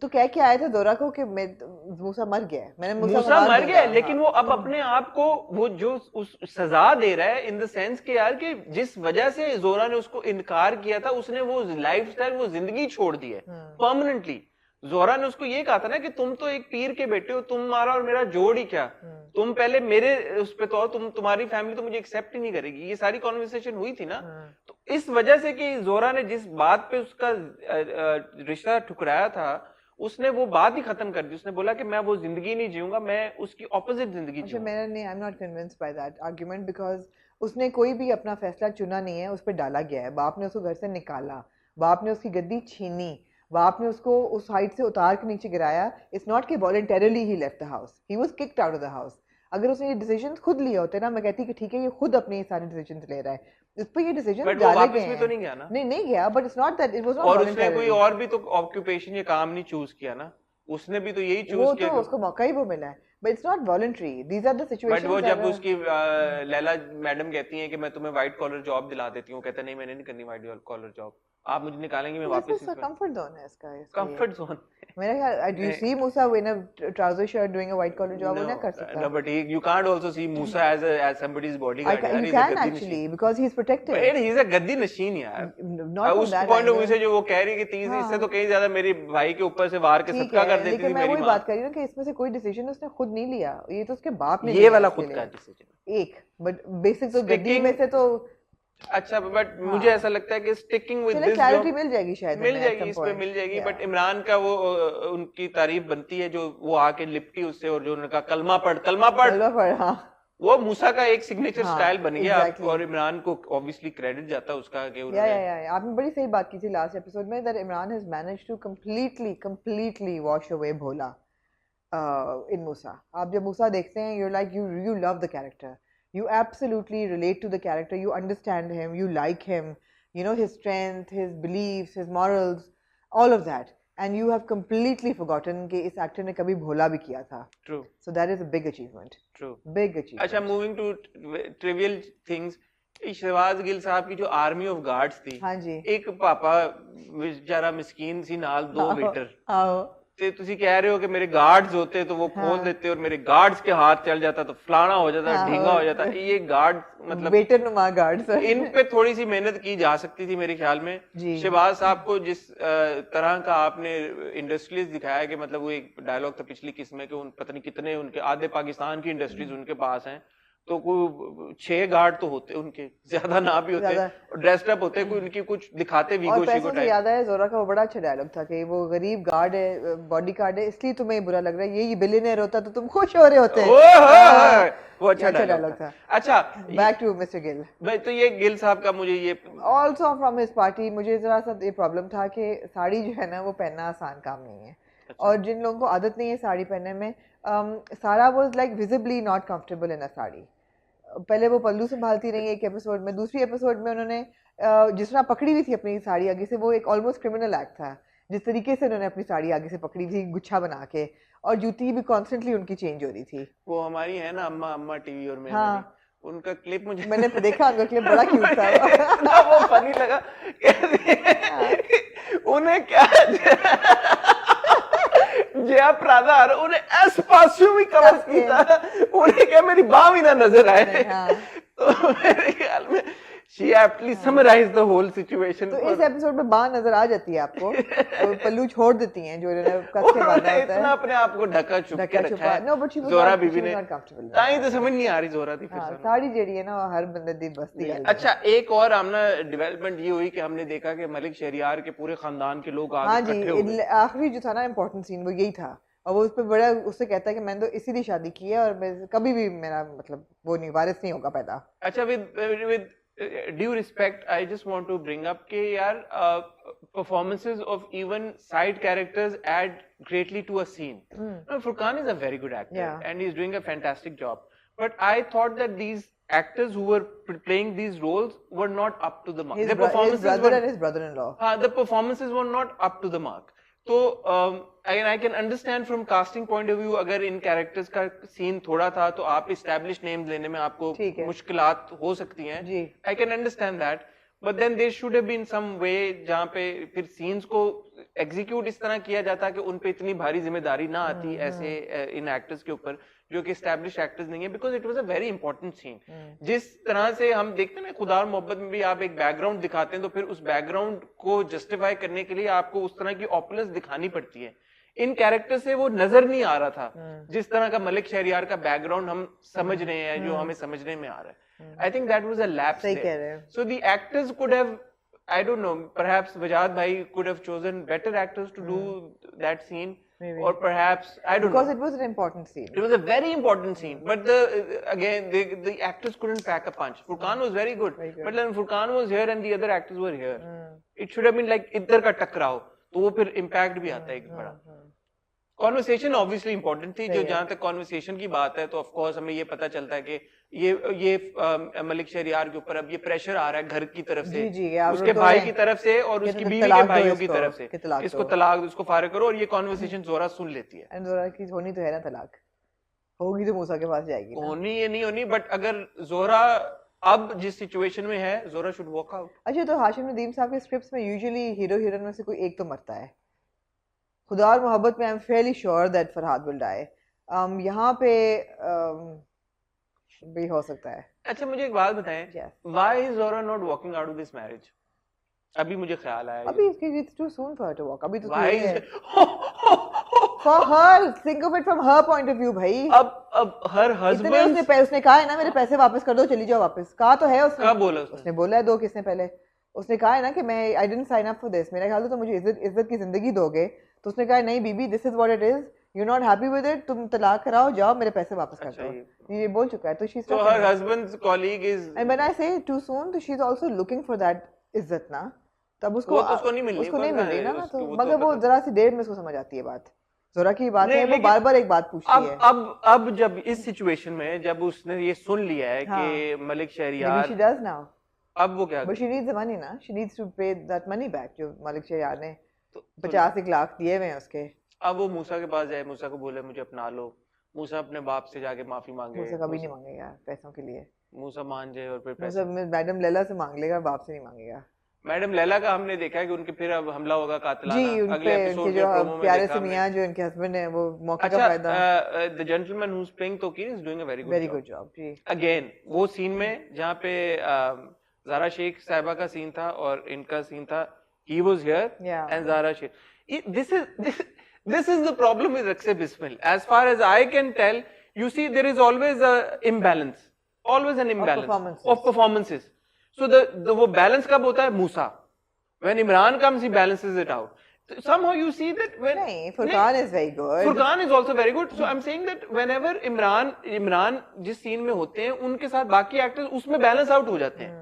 तो कह के आया था जोरा को कि मूसा मर गया है, मैंने मूसा मर गया है, लेकिन वो अब अपने आप को वो जो उस सजा दे रहा है इन द सेंस कि यार कि जिस वजह से जोरा ने उसको इनकार किया था, उसने वो लाइफस्टाइल वो जिंदगी छोड़ दी है परमानेंटली। जोरा ने उसको ये कहा था ना कि तुम तो एक पीर के बेटे हो, तुम्हारा और मेरा जोड़ ही क्या, तुम पहले मेरे उस पे तो तुम्हारी फैमिली तो मुझे एक्सेप्ट ही नहीं करेगी। ये सारी कॉन्वर्सेशन हुई थी ना। तो इस वजह से कि जोरा ने जिस बात पे उसका रिश्ता ठुकराया था, उसने वो बात ही खत्म कर दी। उसने बोला कि मैं वो जिंदगी नहीं जीऊंगा, मैं उसकी ऑपोजिट जिंदगी जीऊंगा। मैं नहीं, आई am not convinced by that argument, because उसने कोई भी अपना फैसला चुना नहीं है, उस पर डाला गया है। बाप ने उसको घर से निकाला, बाप ने उसकी गद्दी छीनी, बाप ने उसको उस हाइट से उतार के नीचे गिराया। इट्स नॉट कि voluntarily he left the house, he was kicked out of the house. अगर उसने ये डिसीजन खुद लिए होते ना, मैं कहती कि ठीक है ये खुद अपने सारे डिसीजन ले रहा है, इस पे ये डिसीजन डाले गए हैं। तो नहीं गया ना, नहीं गया, but it's not that it was not. और उसने कोई और भी तो ऑक्यूपेशन या काम नहीं चूज किया ना, उसने भी तो यही चूज किया, तो उसको मौका ही वो मिला है, but it's not voluntary, these are the situations. But वो जब उसकी लैला मैडम कहती हैं कि मैं तुम्हें व्हाइट कॉलर जॉब दिला देती हूँ, कहता नहीं मैंने नहीं करनी व्हाइट कॉलर जॉब, आप मुझे निकालेंगे, मैं वापस कंफर्ट जोन है इसका। कंफर्ट जोन मेरा ख्याल, do you see Musa in a trouser shirt doing a white collar job? वो ना कर सकता। No, but you can't also see Musa as somebody's bodyguard. You can actually, because he's protected. But he's a गद्दी नशीन यार। उस point of view से जो वो कह रही है कि 30 इससे तो कहीं ज्यादा मेरे भाई के ऊपर से वार के सदका कर देती थी मेरी माँ। मैं वही बात कर रही हूँ कि इसमें से कोई डिसीजन उसने खुद नहीं लिया, ये तो उसके बाप ने ये वाला खुद का डिसीजन एक, बट बेसिक तो गद्दी में से तो अच्छा, बट मुझे ऐसा लगता है कि स्टिकिंग विद दिस क्लैरिटी मिल जाएगी, शायद मिल जाएगी, इस पे मिल जाएगी। बट इमरान का वो उनकी तारीफ बनती है जो वो आके लिपटी उससे और जो उन्होंने कहा कलमा पढ़, हाँ, वो मूसा का एक सिग्नेचर स्टाइल बन गया। और इमरान को ऑब्वियसली क्रेडिट जाता है उसका कि उन्होंने आपने बड़ी सही बात की थी लास्ट एपिसोड में, that Imran has managed to completely wash away Bhola in Moosa. आप जब मूसा देखते हैं, you're like you love the character, you absolutely relate to the character, you understand him, you like him, you know his strength, his beliefs, his morals, all of that, and you have completely forgotten कि इस actor ने कभी भोला भी किया था. True. So that is a big achievement. True. Big achievement. अच्छा, moving to trivial things, Shahbaz Gill sahab की जो आर्मी ऑफ गार्ड्स थी, हाँ जी. एक पापा बेचारा मिस्कीन सी नाल 2 मीटर आओ. ਤੇ ਤੁਸੀਂ ਕਹਿ ਰਹੇ ਹੋ कि मेरे गार्ड्स होते तो वो खोल देते और मेरे गार्ड्स के हाथ चल जाता तो फलाना हो जाता, ढींगा हो जाता. ये गार्ड मतलब वेटर नुमा गार्ड्स. इन पे थोड़ी सी मेहनत की जा सकती थी मेरे ख्याल में. शहबाज साहब को जिस तरह का आपने इंडस्ट्रीज दिखाया कि मतलब वो एक डायलॉग था पिछली किस्म में कि उन पता नहीं कितने उनके आधे पाकिस्तान की इंडस्ट्रीज उनके पास हैं, तो कोई 6 गार्ड तो होते उनके, ज्यादा ना भी होते, ड्रेस्ड अप होते, कोई उनकी कुछ दिखाते वीगो शीगो टाइप. याद है जोरा का वो बड़ा अच्छा डायलॉग था कि वो गरीब गार्ड है, बॉडी गार्ड है, इसलिए तुम्हें बुरा लग रहा है, ये बिलियनर होता तो तुम खुश हो रहे होते. वो अच्छा डायलॉग था. अच्छा, बैक टू मिस्टर गिल भाई. तो ये गिल साहब का मुझे ये ऑल्सो फ्रॉम हिज पार्टी मुझे जरा सा ये प्रॉब्लम था कि साड़ी जो है ना वो पहनना आसान काम नहीं है. और जिन लोगों को आदत नहीं है साड़ी पहनने में, सारा was like visibly not comfortable in a sari. पहले वो पल्लू संभालती रही एक एपिसोड में, दूसरी एपिसोड में उन्होंने जिस तरह पकड़ी हुई थी अपनी साड़ी आगे से, वो एक ऑलमोस्ट क्रिमिनल एक्ट था जिस तरीके से उन्होंने अपनी साड़ी आगे से पकड़ी थी गुच्छा बना के, और जूती भी कॉन्स्टेंटली उनकी चेंज हो रही थी. वो हमारी है ना अम्मा टीवी और मैं, उनका क्लिप मुझे मैंने देखा, उनका क्लिप बड़ा क्यूट था. वो फनी लगा. उन्हें क्या जया प्रादार उन्हें एस पासू भी कवर किया, उन्हें क्या मेरी बाह भी ना नजर आए. तो मेरे ख्याल में she aptly summarized the whole situation. तो इस एपिसोड में बाह नजर आ जाती है आपको, और पल्लू छोड़ देती हैं जो इन्होंने कस के बांधा होता है. इतना अपने आप को ढका छुपा के रखा है. नो बट शी वाज जोरा बीबी ने कंफर्टेबल. ताई तो समझ नहीं आ रही जोरा थी फिर. साड़ी जेडी है ना हर बंदे दी बस्ती. अच्छा, एक और हमने डेवलपमेंट ये हुई कि हमने देखा कि मलिक शहरियार के पूरे खानदान के लोग आगे इकट्ठे हो गए. आखिरी जो था ना इम्पोर्टेंट सीन वो यही था, और वो उस पर बड़ा उससे कहता है कि मैंने तो इसीलिए शादी की है और मैं कभी भी मेरा मतलब वो नहीं वारिस नहीं होगा पैदा. अच्छा, with due respect I just want to bring up कि यार performances of even side characters add greatly to a scene. Now, Furqan is a very good actor and he's doing a fantastic job, but I thought that these actors who were playing these roles were not up to the mark. His brother and his brother-in-law. The performances were not up to the mark. तो I can understand from casting point of view, अगर इन characters का scene थोड़ा था तो आप establish names लेने में आपको मुश्किलात हो सकती हैं. I can understand that, but then there should have been some way जहाँ पे फिर सीन्स को एग्जीक्यूट इस तरह किया जाता कि उन पे इतनी भारी जिम्मेदारी ना आती ऐसे इन एक्टर्स के ऊपर जो कि एस्टैब्लिश एक्टर्स नहीं है, because it was a very important scene. जिस तरह से हम देखते हैं ना खुदा और मोहब्बत में भी आप एक बैकग्राउंड दिखाते हैं तो फिर उस बैकग्राउंड को जस्टिफाई करने के लिए आपको उस तरह की ऑपुलेंस दिखानी पड़ती है. इन कैरेक्टर से वो नजर नहीं आ रहा था जिस तरह का मलिक शहरियार का बैकग्राउंड हम समझ रहे हैं, जो हमें समझने में आ रहा है. I think that was a lapse there. So the actors could have, I don't know, perhaps Wajad bhai could have chosen better actors to do that scene. Maybe. Or perhaps I don't know. Because it was an important scene. It was a very important scene, but the actors couldn't pack a punch. Furqan was very good, but when Furqan was here and the other actors were here, it should have been like इधर का टकराव, तो वो फिर impact भी आता है एक बड़ा. कॉन्वर्सेशन ऑब्वियसली इंपॉर्टेंट थी. जो जहां तक कॉन्वर्सेशन की बात है तो ऑफ कोर्स हमें ये पता चलता है कि ये मलिक शहरियार के ऊपर अब ये प्रेशर आ रहा है घर की तरफ से, उसके भाई की तरफ से और उसकी बीवी के भाइयों की तरफ से, इसको तलाक, इसको फारिग करो. और ये कॉन्वर्सेशन जोरा सुन लेती है. जोरा की होनी तो है ना तलाक, होगी तो मूसा के पास जाएगी. होनी ये नहीं होनी, बट अगर जोरा अब जिस सिचुएशन में है, जोरा शुड वॉक आउट. अच्छा, तो हाशिम नदीम साहब के स्क्रिप्ट्स में यूजुअली हीरो हीरोइन में से कोई एक तो मरता है. खुदा और मोहब्बत में I am fairly sure that Farhad will die. यहाँ पे भी हो सकता है. अच्छा, मुझे एक बात बताएं, why is Zohra not walking out of this marriage? अभी मुझे ख्याल आया. अभी it's too soon for her to walk. अभी तो for her, think of it from her point of view भाई. अब हर हस्बैंड उसने कहा है ना मेरे पैसे वापस कर दो, चली जाओ वापस. कहा तो है उसने. कब बोला उसने बोला है 2 किसने पहले. उसने कहा है ना कि मैं I didn't sign up for this, मेरा ख्याल तो मुझे इज्जत की जिंदगी दोगे. तो उसने कहा नहीं बीबी, this is what it is, you not happy with it, तुम तलाक कराओ, जाओ, मेरे पैसे वापस कर दो. ये बोल चुका है. तो she is her husband's colleague is, and when I से टू सून, तो she is also looking for that इज्जत ना. तब उसको नहीं मिल रही ना. तो मगर वो जरा सी देर में उसको समझ आती है बात. जोरा की बात है, वो बार-बार एक बात पूछती है. अब जब इस सिचुएशन में जब उसने ये सुन लिया है कि Malik Shahryar, she does now, अब वो क्या, but she needs the money ना. She needs to pay that money back जो मलिक शहरियार ने तो 50 लाख दिए हुए हैं उसके। अब वो मूसा के पास जाए, मूसा को बोले मुझे अपना लो, मूसा अपने बाप से जाके माफी मांगे, मूसा कभी नहीं मांगेगा पैसों के लिए। मूसा मान जाए और फिर मूसा पैसे। मैडम लैला से मांग लेगा, बाप से नहीं मांगेगा। मैडम लैला का हमने देखा है कि उनके फिर अब हमला होगा कातिलाना, जी, उन अगले पे एपिसोड उनके में जो प्रोमो में प्यारे देखा से हमने। मियां जो इनके हस्बैंड है वो मौके का अच्छा, फायदा। The gentleman who is playing Tauqeer is doing a very very good good job जी। अगेन वो सीन में जहाँ पे ज़ारा शेख साहिबा का सीन था और इनका सीन था, he was here Yeah. And Zara Sheikh, this is the problem with Rakse Bismil. As far as I can tell, you see there is always a imbalance, always an imbalance of performances. So the वो balance कब होता है? मूसा, when Imran comes, he balances it out. Somehow you see that when नहीं, Furqan is very good. Furqan is also very good. So I'm saying that whenever Imran जिस scene में होते हैं उनके साथ बाकी एक्टर्स उसमें बैलेंस आउट हो जाते हैं.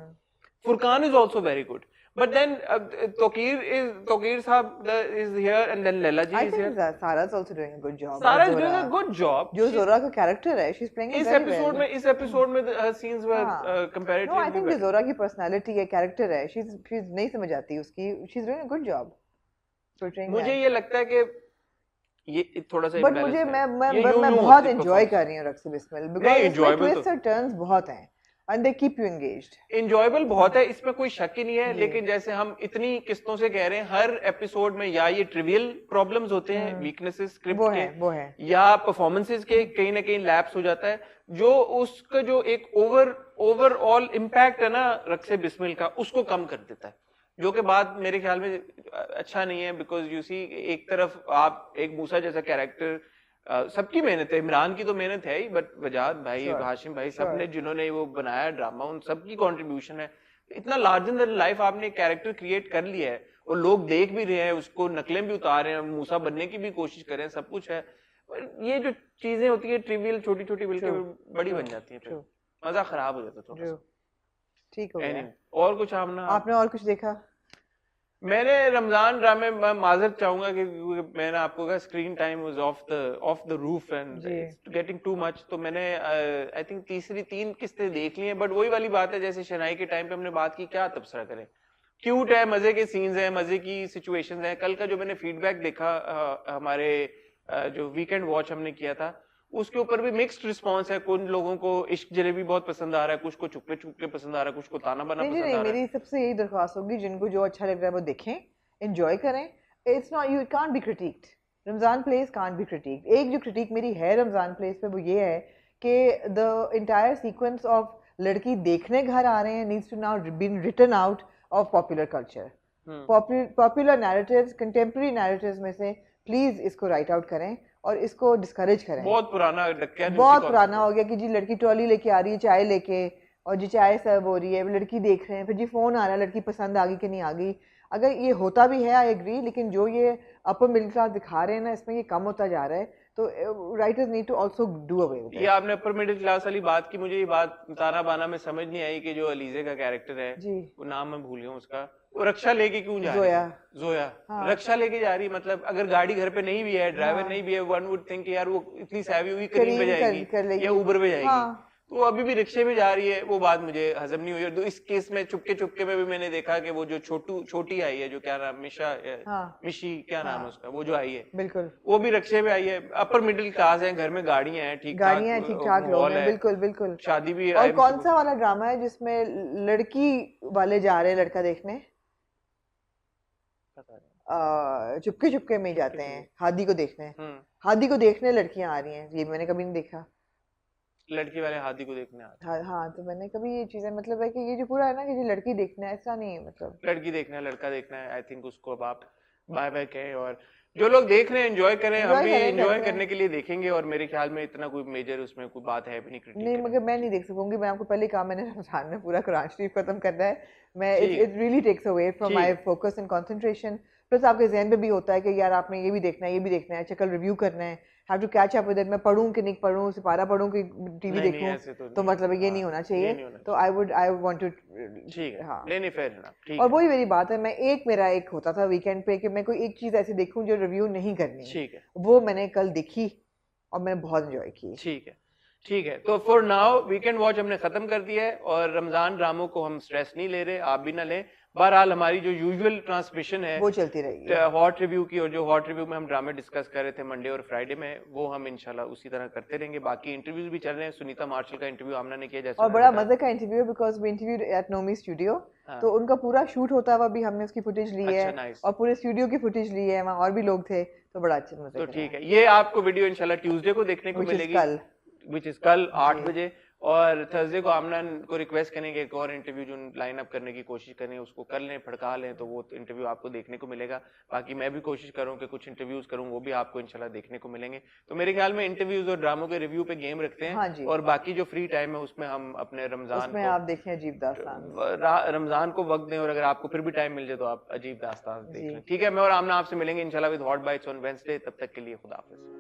Furqan is also very good. But then Tokir Sahab is here and then Laila ji I is think here. that Sara's also doing a good job. Sara is Zora. doing a good job. जो जोरा का character है, she's playing it इस very episode well. में her scenes were हाँ. comparatively No, I think better. जो जोरा की personality है, कैरेक्टर है, she's नहीं समझ आती उसकी. She's doing a good job. portraying मुझे that. ये लगता है कि ये थोड़ा सा But imbalance मुझे है. मैं ये यूं बहुत होती enjoy performance. कर रही हूँ रक्सी बिस्मिल नहीं, because इसमें enjoyable twists और turns बहुत हैं and they keep you engaged. Enjoyable बहुत है, इसमें कोई शक ही नहीं है. जी. लेकिन जैसे हम इतनी किस्तों से कह रहे हैं, हर एपिसोड में या ये ट्रिवियल प्रॉब्लम्स होते हैं, वीकनेसेस स्क्रिप्ट वो के, है या परफॉर्मेंसेस के कहीं ना कहीं लैप्स हो जाता है, जो उसका जो एक ओवरऑल इम्पैक्ट है ना रक्से बिस्मिल का, उसको कम कर देता है, जो कि बात मेरे ख्याल में अच्छा नहीं है. बिकॉज यू सी, एक तरफ आप एक मूसा जैसा कैरेक्टर, सबकी मेहनत है, इमरान की तो मेहनत है ही, बट वजाद भाई, Sure. हाशिम भाई, सबने जिन्होंने वो बनाया ड्रामा, उन सबकी कंट्रीब्यूशन है. इतना लार्जर देन लाइफ आपने कैरेक्टर क्रिएट कर लिया है और लोग देख भी रहे हैं उसको, नकलें भी उतार रहे हैं, मूसा बनने की भी कोशिश कर रहे हैं, सब कुछ है. ये जो चीजें होती है ट्रिवियल, छोटी छोटी, बिल्कुल बड़ी बन जाती है, फिर मजा खराब हो जाता है थोड़ा सा. ठीक हो गया. Anyway, और कुछ आपने और कुछ देखा? मैंने रमजान ड्रामे में माजरत चाहूंगा कि मैंने आपको कहा screen time was of the roof and getting too much. तो मैंने आई थिंक तीन किस्तें देख ली हैं. बट वही वाली बात है, जैसे शनाई के टाइम पे हमने बात की, क्या तबसरा करें, क्यूट है, मजे के सीन्स हैं, मजे की सिचुएशंस हैं. कल का जो मैंने फीडबैक देखा हमारे जो वीकेंड वॉच हमने किया था, उसके ऊपर भी मिक्स्ड रिस्पांस है. कुछ लोगों को इश्क जलेबी बहुत पसंद आ रहा है, कुछ को चुपके चुपके पसंद आ रहा है, कुछ को ताना बना पसंद आ रहा है. मेरी सबसे यही दरख्वास्त होगी, जिनको जो अच्छा लग रहा है वो देखें, एंजॉय करें. It's not, you can't be critiqued. Ramzan place can't be critiqued. एक जो क्रिटिक मेरी है रमजान प्लेस पे वो ये है कि द इंटायर सीक्वेंस ऑफ लड़की देखने घर आ रहे हैं needs to now been written out of popular culture. Popular narratives, contemporary narratives में से प्लीज इसको राइट आउट करें और इसको डिस्करेज करें. बहुत पुराना हो गया कि जी लड़की ट्रॉली लेके आ रही है चाय लेके, और जी चाय सर्व हो रही है, लड़की देख रहे हैं, फिर जी फोन आ रहा है, लड़की पसंद आ गई कि नहीं आ गई. अगर ये होता भी है, आई एग्री, लेकिन जो ये अपर मिडिल क्लास दिखा रहे हैं ना, इसमें ये कम होता जा रहा है. तो writers need to also do away with it. ये आपने अपर मिडिल क्लास वाली बात की, मुझे ये बात ताना बाना में समझ नहीं आई कि जो अलीजे का कैरेक्टर है जी, वो नाम मैं भूल गया उसका, वो रक्षा लेके क्यों जा रही है? जोया. हाँ. रक्षा लेके जा रही, मतलब अगर गाड़ी घर पे नहीं भी है, ड्राइवर नहीं भी है, वन वुड थिंक यार वो इतनी सेवी हुई, करीम पे जाएगी या उबर पे जाएगी. हाँ. तो अभी भी रिक्शे में जा रही है, वो बात मुझे हजम नहीं हुई. और इस केस में चुपके चुपके में भी मैंने देखा कि वो जो छोटी आई है, जो क्या नाम, मिशी क्या नाम है उसका, वो जो आई है, बिल्कुल वो भी रिक्शे में आई है. अपर मिडिल क्लास है, घर में गाड़ियां हैं, ठीक ठाक लोग हैं, बिल्कुल. शादी भी. और कौन सा वाला ड्रामा है जिसमें लड़की वाले जा रहे हैं लड़का देखने, चुपके चुपके में जाते हैं हादी को देखने लड़कियां आ रही हैं. ये मैंने कभी नहीं देखा. लड़की वाले हादी को देखने आते. हाँ, तो मैंने कभी ये चीजें, मतलब है कि ये जो पूरा है ना कि जो लड़की देखना है, ऐसा नहीं है. मतलब लड़की देखना है, लड़का देखना है, आई थिंक उसको अब आप बाय बाय कहें. और जो लोग देख रहे हैं एंजॉय करें, हम भी एंजॉय करने के लिए देखेंगे. और मेरे ख्याल में इतना कोई मेजर उसमें कोई बात है भी नहीं क्रिटिक. नहीं, मगर मैं नहीं देख सकूंगी. मैं आपको पहले कहा, मैंने रमजान में पूरा कुरान शरीफ खत्म करना है. मैं it really takes away from my focus and concentration. Plus आपके ज़हन में भी होता है कि यार आपने ये भी देखना है, चकल रिव्यू करना है, have to catch up with it. मैं पढूं कि नहीं पढूं, सिपारा पढूं कि टीवी देखूं, तो मतलब ये नहीं होना चाहिए. तो आई वांट टू. ठीक है, हां, नहीं फेयर है ना. ठीक. और वही मेरी बात है, मेरा एक होता था वीकेंड पे कि मैं कोई एक चीज ऐसी देखूं जो रिव्यू नहीं करनी. ठीक है, वो मैंने कल देखी और मैंने बहुत एंजॉय की. ठीक है. तो फॉर नाउ वीकेंड वॉच हमने खत्म कर दिया है और रमजान ड्रामों को हम स्ट्रेस नहीं ले रहे, आप भी ना लें. बहरहाल हमारी जो यूजुअल ट्रांसमिशन है वो चलती रहेगी। हॉट रिव्यू की, और जो हॉट रिव्यू में हम ड्रामे डिस्कस कर रहे थे मंडे और फ्राइडे में, वो हम इंशाल्लाह उसी तरह करते रहेंगे। बाकी इंटरव्यूज भी चल रहे हैं। सुनीता मार्शल का इंटरव्यू आमना ने किया, जैसे और बड़ा मजे का इंटरव्यू है, because we interviewed at Nomi studio. हाँ। तो उनका पूरा शूट होता हुआ भी हमने उसकी फुटेज ली अच्छा, है, nice। और पूरे स्टूडियो की फुटेज ली है, वहाँ और भी लोग थे, तो बड़ा अच्छा मजे तो का ठीक है, ये आपको वीडियो इंशाल्लाह ट्यूसडे को देखने को Which is मिलेगी, कल। विच इज कल 8 जी। बजे। और थर्सडे को आमना को रिक्वेस्ट करेंगे एक और इंटरव्यू जो लाइन अप करने की कोशिश करें, उसको कर लें, फड़का लें, तो वो इंटरव्यू आपको देखने को मिलेगा। बाकी मैं भी कोशिश करूं कि कुछ इंटरव्यूज करूं, वो भी आपको इंशाल्लाह देखने को मिलेंगे। तो मेरे ख्याल में इंटरव्यूज और ड्रामों के रिव्यू पे गेम रखते हैं। हाँ जी। और बाकी जो फ्री टाइम है उसमें हम अपने रमजान उसमें को आप देखें अजीब दास्तान। रमजान को वक्त दें, और अगर आपको फिर भी टाइम मिल जाए तो आप अजीब दास्तान देख जी। लें। ठीक है, मैं और आमना आपसे मिलेंगे इंशाल्लाह with hot bytes on Wednesday. तब तक के लिए खुदा हाफिज।